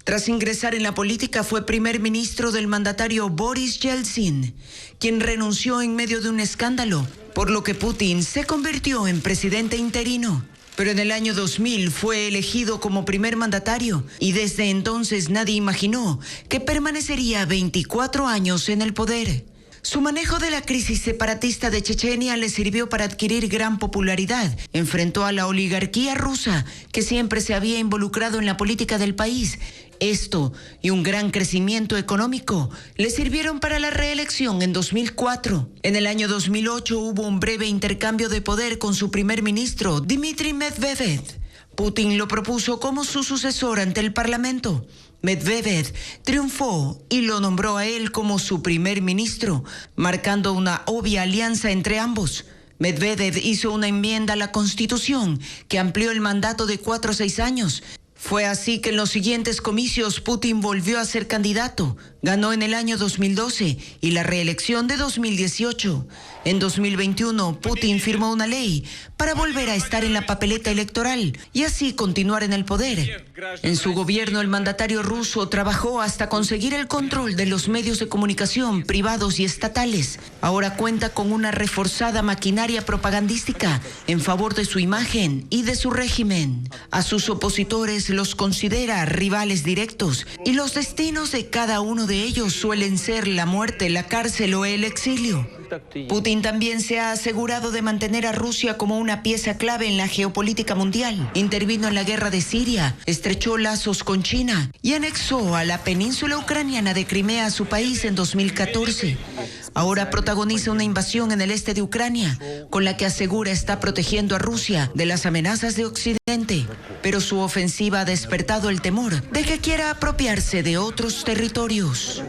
Tras ingresar en la política fue primer ministro del mandatario Boris Yeltsin, quien renunció en medio de un escándalo, por lo que Putin se convirtió en presidente interino. Pero en el año 2000 fue elegido como primer mandatario y desde entonces nadie imaginó que permanecería 24 años en el poder. Su manejo de la crisis separatista de Chechenia le sirvió para adquirir gran popularidad. Enfrentó a la oligarquía rusa, que siempre se había involucrado en la política del país. Esto y un gran crecimiento económico le sirvieron para la reelección en 2004. En el año 2008 hubo un breve intercambio de poder con su primer ministro, Dmitry Medvedev. Putin lo propuso como su sucesor ante el Parlamento. Medvedev triunfó y lo nombró a él como su primer ministro, marcando una obvia alianza entre ambos. Medvedev hizo una enmienda a la Constitución que amplió el mandato de 4 a 6 años. Fue así que en los siguientes comicios Putin volvió a ser candidato. Ganó en el año 2012 y la reelección de 2018. En 2021, Putin firmó una ley para volver a estar en la papeleta electoral y así continuar en el poder. En su gobierno, el mandatario ruso trabajó hasta conseguir el control de los medios de comunicación privados y estatales. Ahora cuenta con una reforzada maquinaria propagandística en favor de su imagen y de su régimen. A sus opositores los considera rivales directos y los destinos de cada uno de ellos suelen ser la muerte, la cárcel o el exilio. Putin también se ha asegurado de mantener a Rusia como una pieza clave en la geopolítica mundial. Intervino en la guerra de Siria, estrechó lazos con China y anexó a la península ucraniana de Crimea a su país en 2014. Ahora protagoniza una invasión en el este de Ucrania, con la que asegura está protegiendo a Rusia de las amenazas de Occidente. Pero su ofensiva ha despertado el temor de que quiera apropiarse de otros territorios.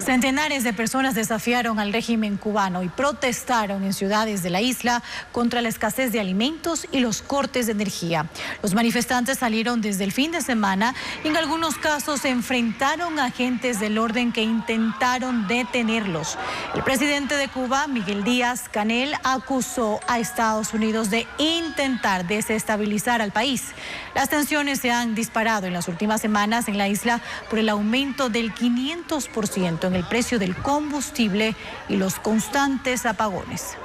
Centenares de personas desafiaron al régimen cubano y protestaron en ciudades de la isla contra la escasez de alimentos y los cortes de energía. Los manifestantes salieron desde el fin de semana y en algunos casos se enfrentaron a agentes del orden que intentaron detenerlos. El presidente de Cuba, Miguel Díaz-Canel, acusó a Estados Unidos de intentar desestabilizar al país. Las tensiones se han disparado en las últimas semanas en la isla por el aumento del 500% en el precio del combustible y los constantes apagones.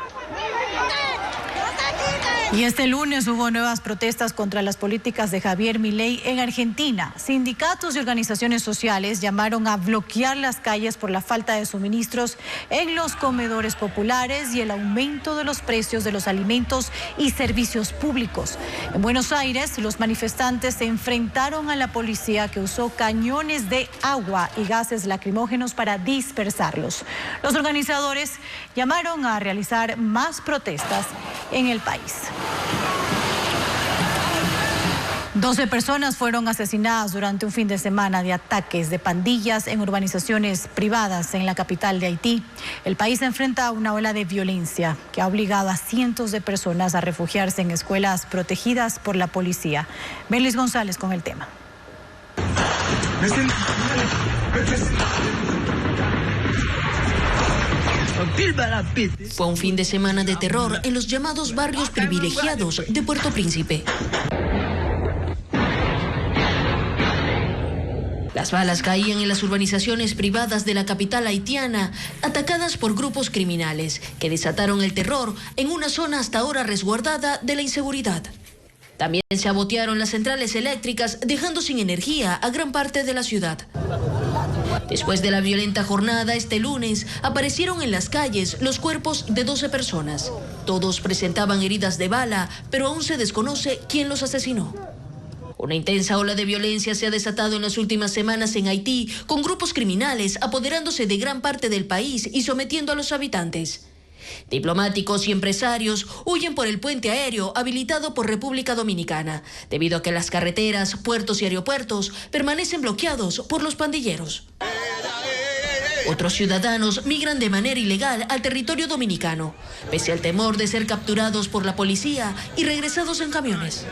Y este lunes hubo nuevas protestas contra las políticas de Javier Milei en Argentina. Sindicatos y organizaciones sociales llamaron a bloquear las calles por la falta de suministros en los comedores populares y el aumento de los precios de los alimentos y servicios públicos. En Buenos Aires, los manifestantes se enfrentaron a la policía que usó cañones de agua y gases lacrimógenos para dispersarlos. Los organizadores llamaron a realizar más protestas en el país. 12 personas fueron asesinadas durante un fin de semana de ataques de pandillas en urbanizaciones privadas en la capital de Haití. El país enfrenta una ola de violencia que ha obligado a cientos de personas a refugiarse en escuelas protegidas por la policía. Berlis González con el tema. Fue un fin de semana de terror en los llamados barrios privilegiados de Puerto Príncipe. Las balas caían en las urbanizaciones privadas de la capital haitiana, atacadas por grupos criminales que desataron el terror en una zona hasta ahora resguardada de la inseguridad. También se sabotearon las centrales eléctricas, dejando sin energía a gran parte de la ciudad. Después de la violenta jornada, este lunes, aparecieron en las calles los cuerpos de 12 personas. Todos presentaban heridas de bala, pero aún se desconoce quién los asesinó. Una intensa ola de violencia se ha desatado en las últimas semanas en Haití, con grupos criminales apoderándose de gran parte del país y sometiendo a los habitantes. Diplomáticos y empresarios huyen por el puente aéreo habilitado por República Dominicana, debido a que las carreteras, puertos y aeropuertos permanecen bloqueados por los pandilleros. Otros ciudadanos migran de manera ilegal al territorio dominicano, pese al temor de ser capturados por la policía y regresados en camiones.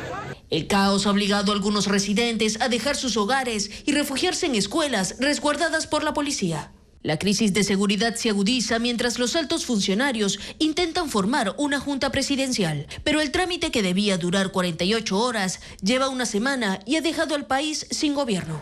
El caos ha obligado a algunos residentes a dejar sus hogares y refugiarse en escuelas resguardadas por la policía. La crisis de seguridad se agudiza mientras los altos funcionarios intentan formar una junta presidencial, pero el trámite, que debía durar 48 horas, lleva una semana y ha dejado al país sin gobierno.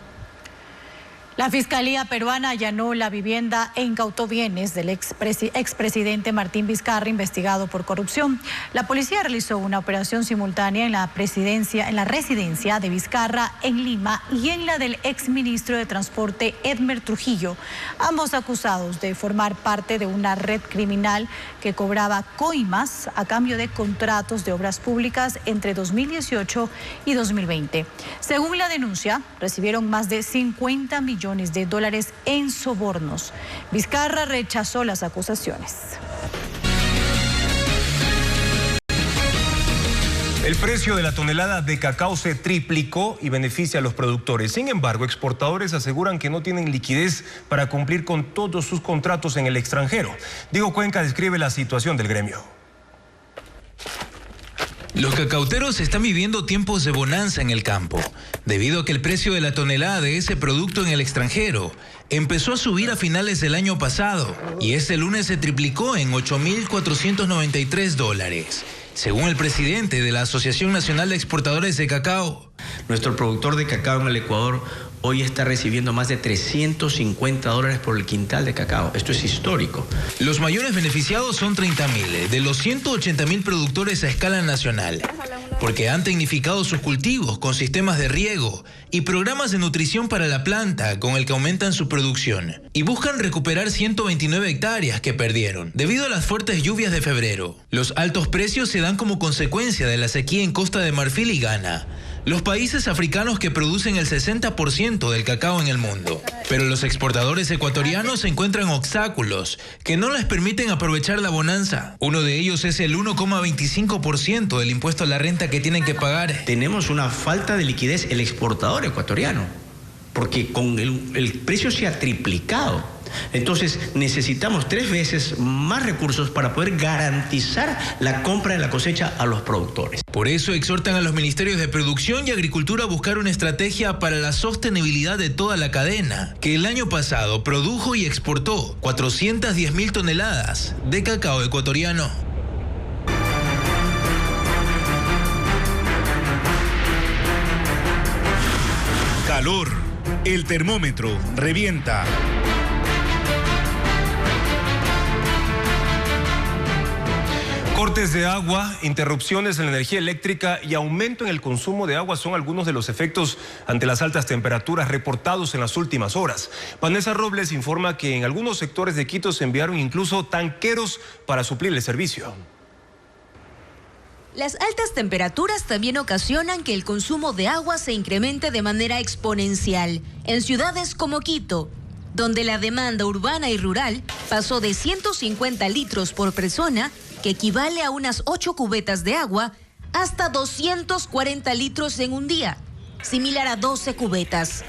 La Fiscalía peruana allanó la vivienda e incautó bienes del expresidente Martín Vizcarra, investigado por corrupción. La policía realizó una operación simultánea en la residencia de Vizcarra en Lima y en la del exministro de Transporte Edmer Trujillo, ambos acusados de formar parte de una red criminal que cobraba coimas a cambio de contratos de obras públicas entre 2018 y 2020. Según la denuncia, recibieron más de 50 millones de dólares en sobornos. Vizcarra rechazó las acusaciones. El precio de la tonelada de cacao se triplicó y beneficia a los productores. Sin embargo, exportadores aseguran que no tienen liquidez para cumplir con todos sus contratos en el extranjero. Diego Cuenca describe la situación del gremio. Los cacauteros están viviendo tiempos de bonanza en el campo, debido a que el precio de la tonelada de ese producto en el extranjero empezó a subir a finales del año pasado y este lunes se triplicó en $8.493. Según el presidente de la Asociación Nacional de Exportadores de Cacao. Nuestro productor de cacao en el Ecuador hoy está recibiendo más de $350 por el quintal de cacao. Esto es histórico. Los mayores beneficiados son 30.000 de los 180.000 productores a escala nacional, porque han tecnificado sus cultivos con sistemas de riego y programas de nutrición para la planta, con el que aumentan su producción, y buscan recuperar 129 hectáreas que perdieron debido a las fuertes lluvias de febrero. Los altos precios se dan como consecuencia de la sequía en Costa de Marfil y Ghana, los países africanos que producen el 60% del cacao en el mundo. Pero los exportadores ecuatorianos encuentran obstáculos que no les permiten aprovechar la bonanza. Uno de ellos es el 1,25% del impuesto a la renta que tienen que pagar. Tenemos una falta de liquidez el exportador ecuatoriano, porque con el precio se ha triplicado. Entonces necesitamos 3 veces más recursos para poder garantizar la compra de la cosecha a los productores. Por eso exhortan a los ministerios de Producción y Agricultura a buscar una estrategia para la sostenibilidad de toda la cadena, que el año pasado produjo y exportó 410.000 toneladas de cacao ecuatoriano. Calor. El termómetro revienta. Cortes de agua, interrupciones en la energía eléctrica y aumento en el consumo de agua son algunos de los efectos ante las altas temperaturas reportados en las últimas horas. Vanessa Robles informa que en algunos sectores de Quito se enviaron incluso tanqueros para suplir el servicio. Las altas temperaturas también ocasionan que el consumo de agua se incremente de manera exponencial en ciudades como Quito, donde la demanda urbana y rural pasó de 150 litros por persona, que equivale a unas 8 cubetas de agua, hasta 240 litros en un día, similar a 12 cubetas.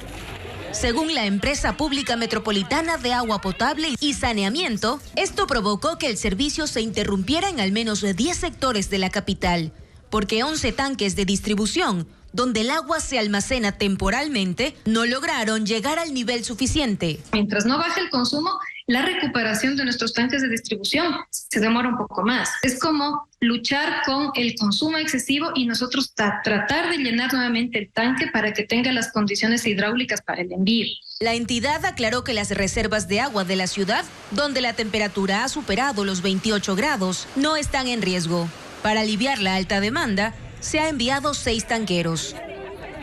Según la empresa pública metropolitana de agua potable y saneamiento, esto provocó que el servicio se interrumpiera en al menos 10 sectores de la capital, porque 11 tanques de distribución, donde el agua se almacena temporalmente, no lograron llegar al nivel suficiente. Mientras no baje el consumo, la recuperación de nuestros tanques de distribución se demora un poco más. Es como luchar con el consumo excesivo y nosotros tratar de llenar nuevamente el tanque para que tenga las condiciones hidráulicas para el envío. La entidad aclaró que las reservas de agua de la ciudad, donde la temperatura ha superado los 28 grados, no están en riesgo. Para aliviar la alta demanda, se ha enviado 6 tanqueros.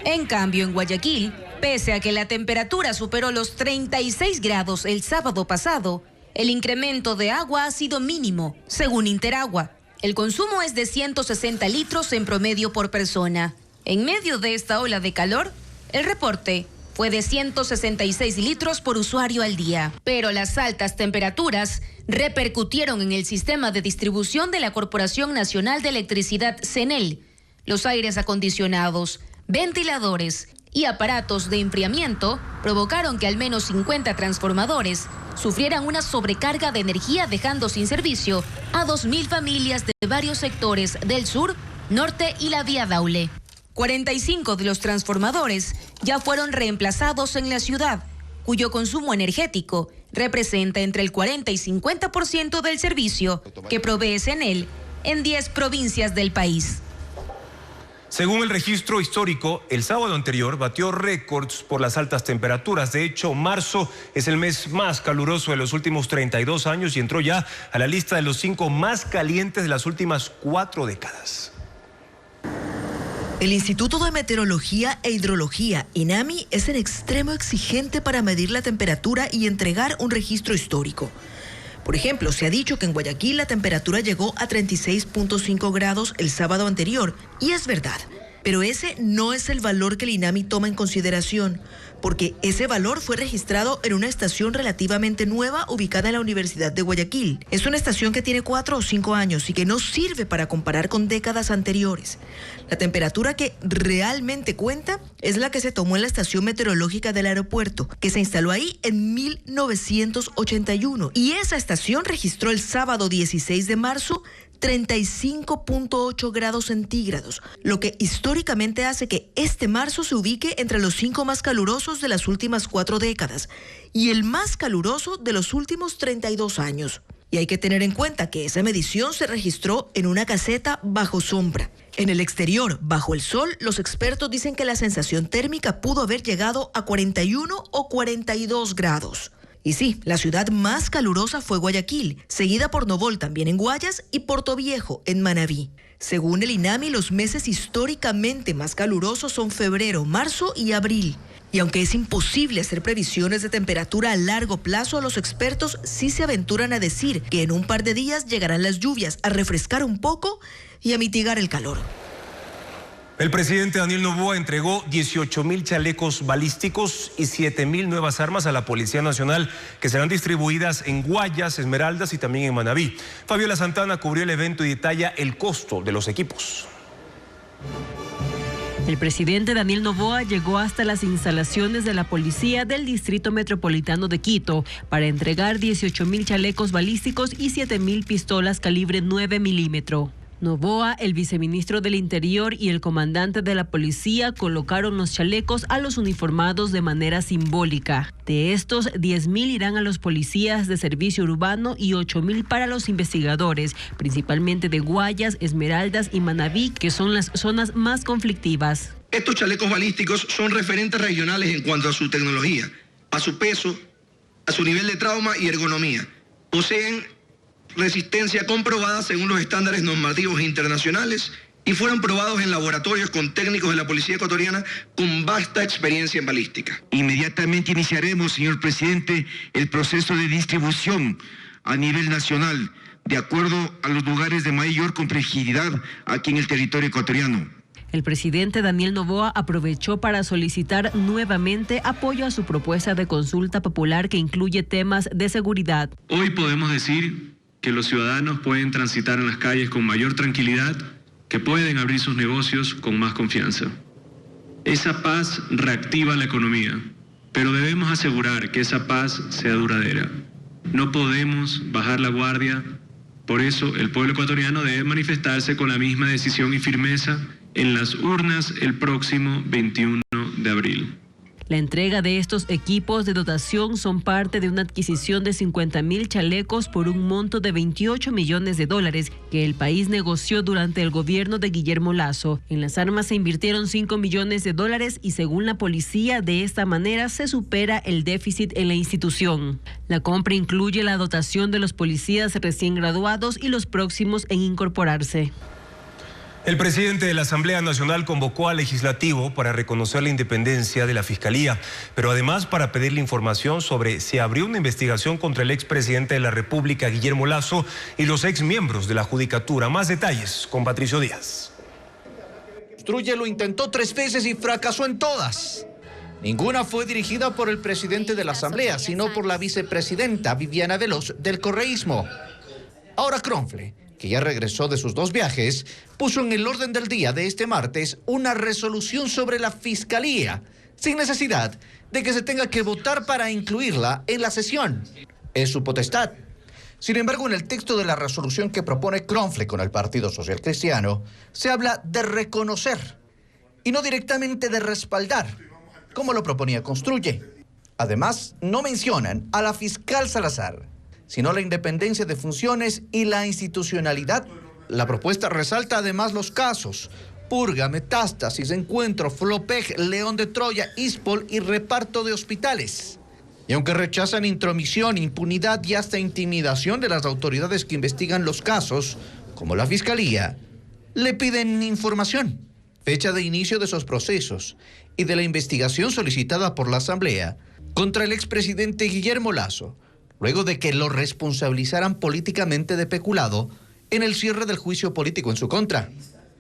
En cambio, en Guayaquil, pese a que la temperatura superó los 36 grados el sábado pasado, el incremento de agua ha sido mínimo, según Interagua. El consumo es de 160 litros en promedio por persona. En medio de esta ola de calor, el reporte fue de 166 litros por usuario al día. Pero las altas temperaturas repercutieron en el sistema de distribución de la Corporación Nacional de Electricidad, CENEL. Los aires acondicionados, ventiladores y aparatos de enfriamiento provocaron que al menos 50 transformadores sufrieran una sobrecarga de energía, dejando sin servicio a 2.000 familias de varios sectores del sur, norte y la vía Daule. 45 de los transformadores ya fueron reemplazados en la ciudad, cuyo consumo energético representa entre el 40 y 50% del servicio que provee CENEL en 10 provincias del país. Según el registro histórico, el sábado anterior batió récords por las altas temperaturas. De hecho, marzo es el mes más caluroso de los últimos 32 años y entró ya a la lista de los 5 más calientes de las últimas 4 décadas. El Instituto de Meteorología e Hidrología, INAMI, es en extremo exigente para medir la temperatura y entregar un registro histórico. Por ejemplo, se ha dicho que en Guayaquil la temperatura llegó a 36.5 grados el sábado anterior, y es verdad. Pero ese no es el valor que el INAMI toma en consideración, porque ese valor fue registrado en una estación relativamente nueva ubicada en la Universidad de Guayaquil. Es una estación que tiene 4 o 5 años y que no sirve para comparar con décadas anteriores. La temperatura que realmente cuenta es la que se tomó en la estación meteorológica del aeropuerto, que se instaló ahí en 1981. Y esa estación registró el sábado 16 de marzo 35.8 grados centígrados, lo que históricamente hace que este marzo se ubique entre los 5 más calurosos de las últimas 4 décadas y el más caluroso de los últimos 32 años. Y hay que tener en cuenta que esa medición se registró en una caseta bajo sombra. En el exterior, bajo el sol, los expertos dicen que la sensación térmica pudo haber llegado a 41 o 42 grados. Y sí, la ciudad más calurosa fue Guayaquil, seguida por Novol también en Guayas y Portoviejo en Manabí. Según el INAMI, los meses históricamente más calurosos son febrero, marzo y abril. Y aunque es imposible hacer previsiones de temperatura a largo plazo, los expertos sí se aventuran a decir que en un par de días llegarán las lluvias a refrescar un poco y a mitigar el calor. El presidente Daniel Noboa entregó 18.000 chalecos balísticos y 7.000 nuevas armas a la Policía Nacional, que serán distribuidas en Guayas, Esmeraldas y también en Manabí. Fabiola Santana cubrió el evento y detalla el costo de los equipos. El presidente Daniel Noboa llegó hasta las instalaciones de la policía del Distrito Metropolitano de Quito para entregar 18.000 chalecos balísticos y 7.000 pistolas calibre 9 milímetros. Noboa, el viceministro del Interior y el comandante de la policía colocaron los chalecos a los uniformados de manera simbólica. De estos, 10.000 irán a los policías de servicio urbano y 8.000 para los investigadores, principalmente de Guayas, Esmeraldas y Manabí, que son las zonas más conflictivas. Estos chalecos balísticos son referentes regionales en cuanto a su tecnología, a su peso, a su nivel de trauma y ergonomía. Poseen resistencia comprobada según los estándares normativos internacionales y fueron probados en laboratorios con técnicos de la Policía Ecuatoriana con vasta experiencia en balística. Inmediatamente iniciaremos, señor presidente, el proceso de distribución a nivel nacional, de acuerdo a los lugares de mayor complejidad aquí en el territorio ecuatoriano. El presidente Daniel Noboa aprovechó para solicitar nuevamente apoyo a su propuesta de consulta popular que incluye temas de seguridad. Hoy podemos decir que los ciudadanos pueden transitar en las calles con mayor tranquilidad, que pueden abrir sus negocios con más confianza. Esa paz reactiva la economía, pero debemos asegurar que esa paz sea duradera. No podemos bajar la guardia, por eso el pueblo ecuatoriano debe manifestarse con la misma decisión y firmeza en las urnas el próximo 21 de abril. La entrega de estos equipos de dotación son parte de una adquisición de 50.000 chalecos por un monto de $28 millones que el país negoció durante el gobierno de Guillermo Lasso. En las armas se invirtieron $5 millones y según la policía, de esta manera se supera el déficit en la institución. La compra incluye la dotación de los policías recién graduados y los próximos en incorporarse. El presidente de la Asamblea Nacional convocó al legislativo para reconocer la independencia de la Fiscalía, pero además para pedirle información sobre si abrió una investigación contra el expresidente de la República, Guillermo Lasso, y los exmiembros de la Judicatura. Más detalles con Patricio Díaz. Construye lo intentó 3 veces y fracasó en todas. Ninguna fue dirigida por el presidente de la Asamblea, sino por la vicepresidenta Viviana Veloz del correísmo. Ahora Kronfle, que ya regresó de sus 2 viajes, puso en el orden del día de este martes una resolución sobre la Fiscalía, sin necesidad de que se tenga que votar para incluirla en la sesión. Es su potestad. Sin embargo, en el texto de la resolución que propone Kronfle con el Partido Social Cristiano, se habla de reconocer y no directamente de respaldar, como lo proponía Construye. Además, no mencionan a la fiscal Salazar, sino la independencia de funciones y la institucionalidad. La propuesta resalta además los casos Purga, Metástasis, Encuentro, Flopeg, León de Troya, Ispol y reparto de hospitales. Y aunque rechazan intromisión, impunidad y hasta intimidación de las autoridades que investigan los casos, como la Fiscalía, le piden información, fecha de inicio de esos procesos y de la investigación solicitada por la Asamblea contra el expresidente Guillermo Lasso, luego de que lo responsabilizaran políticamente de peculado en el cierre del juicio político en su contra.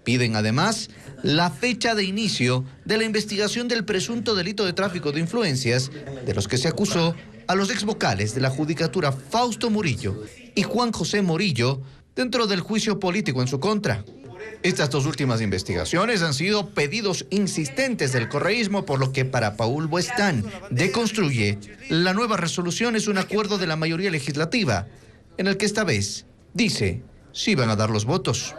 Piden además la fecha de inicio de la investigación del presunto delito de tráfico de influencias, de los que se acusó a los exvocales de la Judicatura Fausto Murillo y Juan José Morillo dentro del juicio político en su contra. Estas 2 últimas investigaciones han sido pedidos insistentes del correísmo, por lo que para Paul Buestán de Construye, la nueva resolución es un acuerdo de la mayoría legislativa, en el que esta vez dice sí van a dar los votos.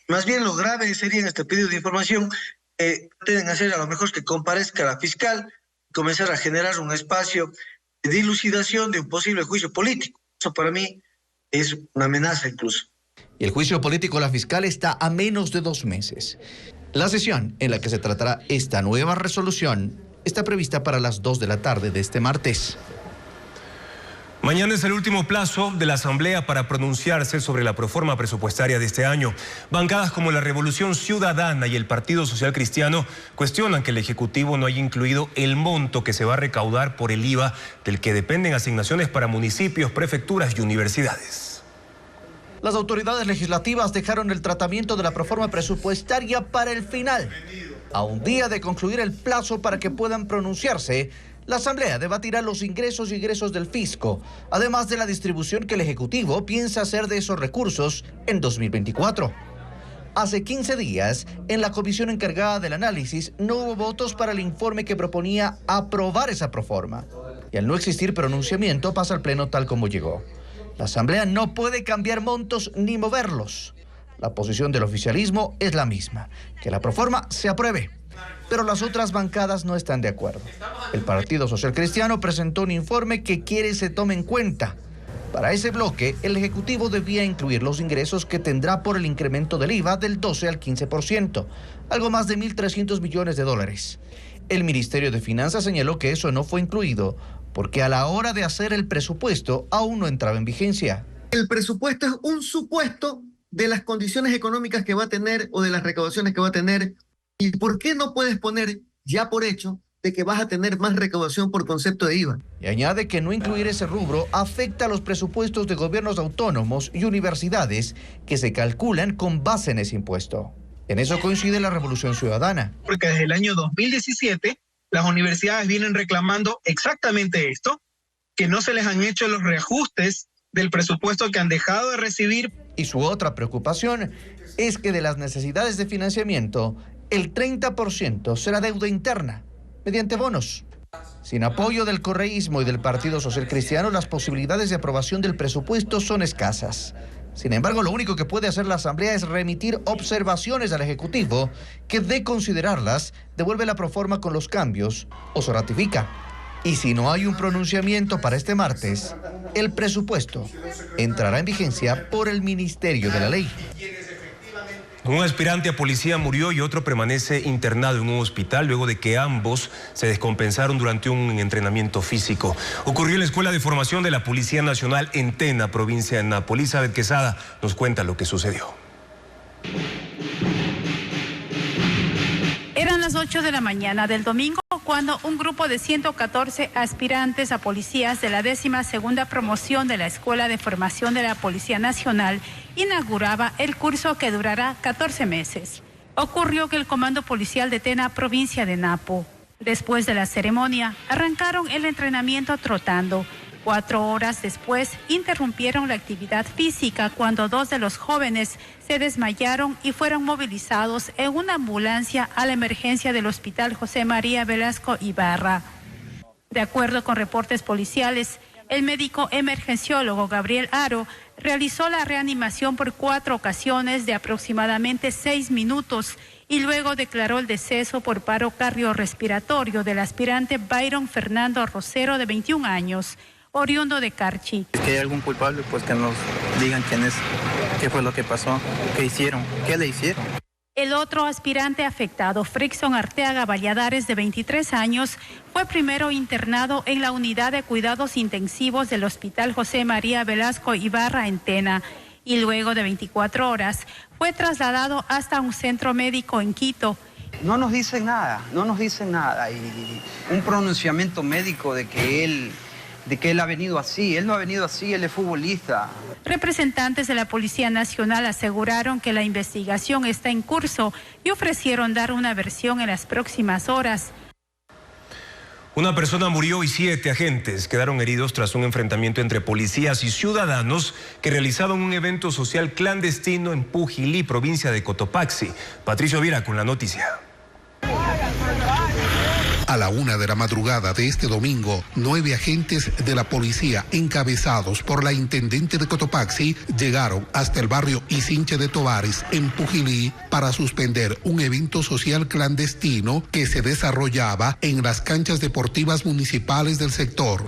Más bien lo grave sería en este pedido de información, tienen que hacer a lo mejor que comparezca la fiscal, comenzar a generar un espacio de dilucidación de un posible juicio político. Eso para mí es una amenaza incluso. Y el juicio político de la fiscal está a menos de 2 meses. La sesión en la que se tratará esta nueva resolución está prevista para las 2 de la tarde de este martes. Mañana es el último plazo de la Asamblea para pronunciarse sobre la proforma presupuestaria de este año. Bancadas como la Revolución Ciudadana y el Partido Social Cristiano cuestionan que el Ejecutivo no haya incluido el monto que se va a recaudar por el IVA del que dependen asignaciones para municipios, prefecturas y universidades. Las autoridades legislativas dejaron el tratamiento de la proforma presupuestaria para el final. A un día de concluir el plazo para que puedan pronunciarse, la Asamblea debatirá los ingresos y egresos del fisco, además de la distribución que el Ejecutivo piensa hacer de esos recursos en 2024. Hace 15 días, en la comisión encargada del análisis, no hubo votos para el informe que proponía aprobar esa proforma. Y al no existir pronunciamiento, pasa al Pleno tal como llegó. La Asamblea no puede cambiar montos ni moverlos. La posición del oficialismo es la misma, que la proforma se apruebe. Pero las otras bancadas no están de acuerdo. El Partido Social Cristiano presentó un informe que quiere se tome en cuenta. Para ese bloque, el Ejecutivo debía incluir los ingresos que tendrá por el incremento del IVA del 12 al 15%, algo más de $1.300 millones. El Ministerio de Finanzas señaló que eso no fue incluido porque a la hora de hacer el presupuesto aún no entraba en vigencia. El presupuesto es un supuesto de las condiciones económicas que va a tener o de las recaudaciones que va a tener. ¿Y por qué no puedes poner ya por hecho de que vas a tener más recaudación por concepto de IVA? Y añade que no incluir ese rubro afecta a los presupuestos de gobiernos autónomos y universidades que se calculan con base en ese impuesto. En eso coincide la Revolución Ciudadana. Porque desde el año 2017 las universidades vienen reclamando exactamente esto, que no se les han hecho los reajustes del presupuesto que han dejado de recibir. Y su otra preocupación es que de las necesidades de financiamiento, El 30% será deuda interna, mediante bonos. Sin apoyo del correísmo y del Partido Social Cristiano, las posibilidades de aprobación del presupuesto son escasas. Sin embargo, lo único que puede hacer la Asamblea es remitir observaciones al Ejecutivo, que de considerarlas, devuelve la proforma con los cambios o se ratifica. Y si no hay un pronunciamiento para este martes, el presupuesto entrará en vigencia por el Ministerio de la Ley. Un aspirante a policía murió y otro permanece internado en un hospital luego de que ambos se descompensaron durante un entrenamiento físico. Ocurrió en la Escuela de Formación de la Policía Nacional en Tena, provincia de Napo. Elizabeth Quesada nos cuenta lo que sucedió. Eran las 8 de la mañana del domingo cuando un grupo de 114 aspirantes a policías de la 12ª promoción de la Escuela de Formación de la Policía Nacional inauguraba el curso que durará 14 meses. Ocurrió que el Comando Policial de Tena, provincia de Napo. Después de la ceremonia, arrancaron el entrenamiento trotando. 4 horas después, interrumpieron la actividad física cuando 2 de los jóvenes se desmayaron y fueron movilizados en una ambulancia a la emergencia del Hospital José María Velasco Ibarra. De acuerdo con reportes policiales, el médico emergenciólogo Gabriel Aro realizó la reanimación por 4 ocasiones de aproximadamente 6 minutos y luego declaró el deceso por paro cardiorrespiratorio del aspirante Byron Fernando Rosero, de 21 años, oriundo de Carchi. Si hay algún culpable, pues que nos digan quién es, qué fue lo que pasó, qué hicieron, qué le hicieron. El otro aspirante afectado, Frickson Arteaga Valladares, de 23 años, fue primero internado en la unidad de cuidados intensivos del Hospital José María Velasco Ibarra en Tena y luego de 24 horas fue trasladado hasta un centro médico en Quito. No nos dicen nada y un pronunciamiento médico de que él ha venido así. Él no ha venido así, él es futbolista. Representantes de la Policía Nacional aseguraron que la investigación está en curso y ofrecieron dar una versión en las próximas horas. Una persona murió y 7 agentes quedaron heridos tras un enfrentamiento entre policías y ciudadanos que realizaban un evento social clandestino en Pujilí, provincia de Cotopaxi. Patricio Viera con la noticia. A la 1 de la madrugada de este domingo, 9 agentes de la policía encabezados por la intendente de Cotopaxi llegaron hasta el barrio Isinche de Tovares, en Pujilí, para suspender un evento social clandestino que se desarrollaba en las canchas deportivas municipales del sector.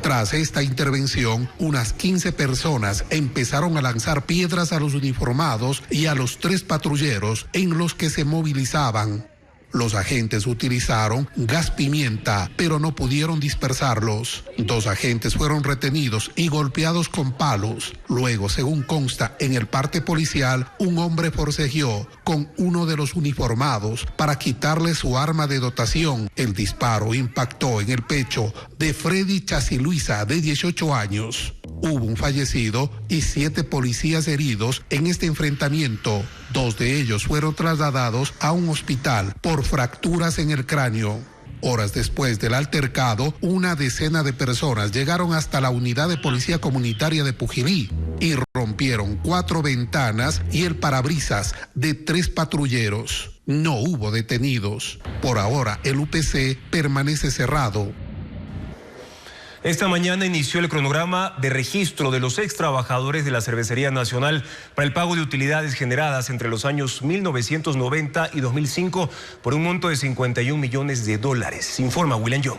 Tras esta intervención, unas 15 personas empezaron a lanzar piedras a los uniformados y a los 3 patrulleros en los que se movilizaban. Los agentes utilizaron gas pimienta, pero no pudieron dispersarlos. 2 agentes fueron retenidos y golpeados con palos. Luego, según consta en el parte policial, un hombre forcejeó con uno de los uniformados para quitarle su arma de dotación. El disparo impactó en el pecho de Freddy Chasiluisa, de 18 años. Hubo un fallecido y 7 policías heridos en este enfrentamiento. 2 de ellos fueron trasladados a un hospital por fracturas en el cráneo. Horas después del altercado, una decena de personas llegaron hasta la unidad de policía comunitaria de Pujilí y rompieron 4 ventanas y el parabrisas de 3 patrulleros. No hubo detenidos. Por ahora, el UPC permanece cerrado. Esta mañana inició el cronograma de registro de los extrabajadores de la Cervecería Nacional para el pago de utilidades generadas entre los años 1990 y 2005 por un monto de $51 millones. Informa William Young.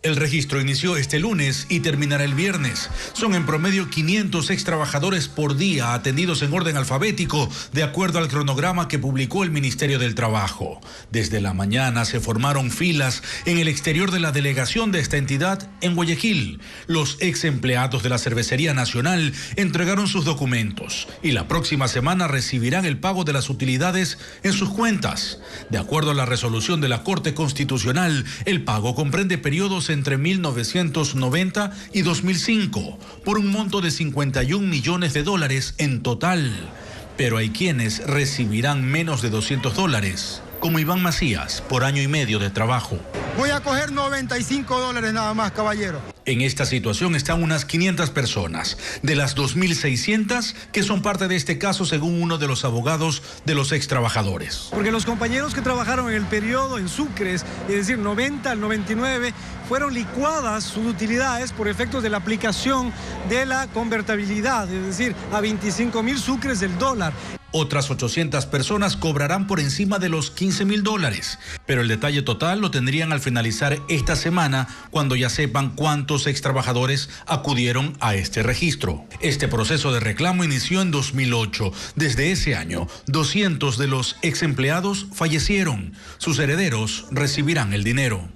El registro inició este lunes y terminará el viernes. Son en promedio 500 extrabajadores por día atendidos en orden alfabético, de acuerdo al cronograma que publicó el Ministerio del Trabajo. Desde la mañana se formaron filas en el exterior de la delegación de esta entidad en Guayaquil. Los ex empleados de la Cervecería Nacional entregaron sus documentos y la próxima semana recibirán el pago de las utilidades en sus cuentas. De acuerdo a la resolución de la Corte Constitucional, el pago comprende periodos entre 1990 y 2005, por un monto de $51 millones en total. Pero hay quienes recibirán menos de $200, como Iván Macías, por año y medio de trabajo. Voy a coger $95 nada más, caballero. En esta situación están unas 500 personas, de las 2.600 que son parte de este caso, según uno de los abogados de los extrabajadores. Porque los compañeros que trabajaron en el periodo en Sucres, es decir, 90 al 99, fueron licuadas sus utilidades por efectos de la aplicación de la convertibilidad, es decir, a 25.000 sucres del dólar. Otras 800 personas cobrarán por encima de los $15.000, pero el detalle total lo tendrían al finalizar esta semana, cuando ya sepan cuántos extrabajadores acudieron a este registro. Este proceso de reclamo inició en 2008. Desde ese año, 200 de los exempleados fallecieron. Sus herederos recibirán el dinero.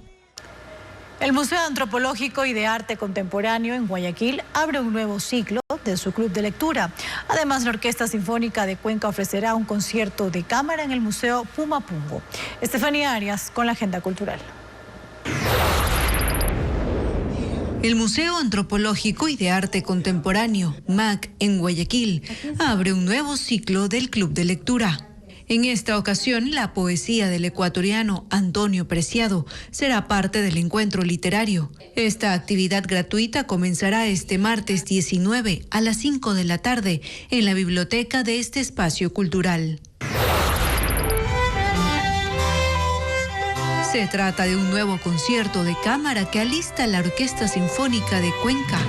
El Museo Antropológico y de Arte Contemporáneo en Guayaquil abre un nuevo ciclo de su club de lectura. Además, la Orquesta Sinfónica de Cuenca ofrecerá un concierto de cámara en el Museo Pumapungo. Estefanía Arias con la agenda cultural. El Museo Antropológico y de Arte Contemporáneo, MAC, en Guayaquil, abre un nuevo ciclo del club de lectura. En esta ocasión, la poesía del ecuatoriano Antonio Preciado será parte del encuentro literario. Esta actividad gratuita comenzará este martes 19 a las 5 de la tarde en la biblioteca de este espacio cultural. Se trata de un nuevo concierto de cámara que alista la Orquesta Sinfónica de Cuenca.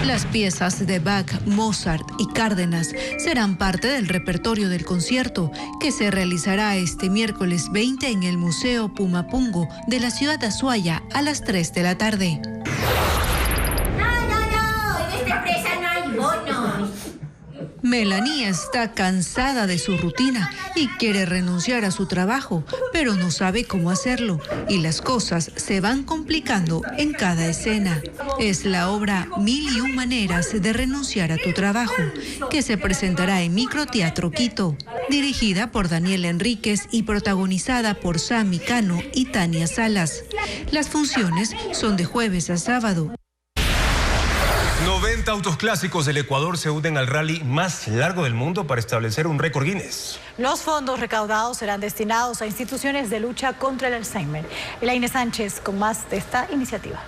Las piezas de Bach, Mozart y Cárdenas serán parte del repertorio del concierto, que se realizará este miércoles 20 en el Museo Pumapungo de la ciudad de Azuaya a las 3 de la tarde. No, en esta empresa no hay bonos. Melanie está cansada de su rutina y quiere renunciar a su trabajo, pero no sabe cómo hacerlo y las cosas se van complicando en cada escena. Es la obra 1001 maneras de renunciar a tu trabajo, que se presentará en Microteatro Quito, dirigida por Daniel Enríquez y protagonizada por Sami Cano y Tania Salas. Las funciones son de jueves a sábado. 90 autos clásicos del Ecuador se unen al rally más largo del mundo para establecer un récord Guinness. Los fondos recaudados serán destinados a instituciones de lucha contra el Alzheimer. Elaine Sánchez con más de esta iniciativa.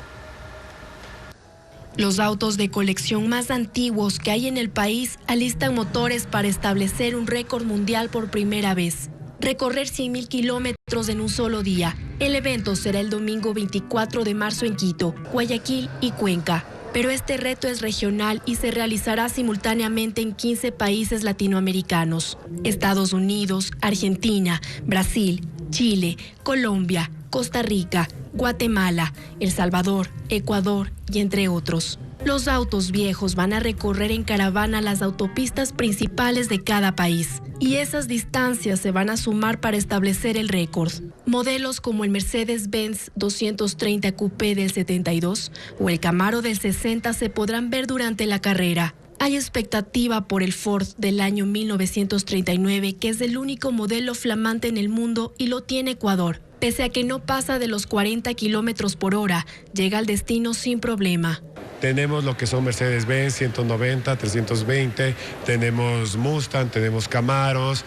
Los autos de colección más antiguos que hay en el país alistan motores para establecer un récord mundial por primera vez. Recorrer 100.000 kilómetros en un solo día. El evento será el domingo 24 de marzo en Quito, Guayaquil y Cuenca. Pero este reto es regional y se realizará simultáneamente en 15 países latinoamericanos: Estados Unidos, Argentina, Brasil, Chile, Colombia, Costa Rica, Guatemala, El Salvador, Ecuador y entre otros. Los autos viejos van a recorrer en caravana las autopistas principales de cada país, y esas distancias se van a sumar para establecer el récord. Modelos como el Mercedes-Benz 230 Coupé del 72 o el Camaro del 60 se podrán ver durante la carrera. Hay expectativa por el Ford del año 1939, que es el único modelo flamante en el mundo y lo tiene Ecuador. Pese a que no pasa de los 40 kilómetros por hora, llega al destino sin problema. Tenemos lo que son Mercedes-Benz 190, 320, tenemos Mustang, tenemos Camaros,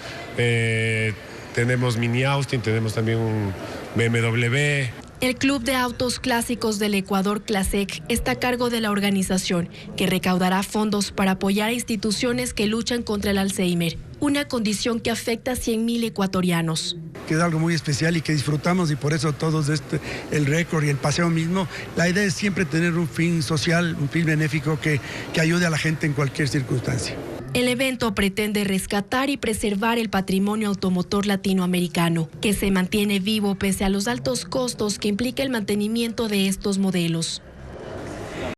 tenemos Mini Austin, tenemos también un BMW. El Club de Autos Clásicos del Ecuador, CLASEC, está a cargo de la organización, que recaudará fondos para apoyar a instituciones que luchan contra el Alzheimer, una condición que afecta a 100.000 ecuatorianos. Que es algo muy especial y que disfrutamos, y por eso todos el récord y el paseo mismo, la idea es siempre tener un fin social, un fin benéfico que ayude a la gente en cualquier circunstancia. El evento pretende rescatar y preservar el patrimonio automotor latinoamericano, que se mantiene vivo pese a los altos costos que implica el mantenimiento de estos modelos.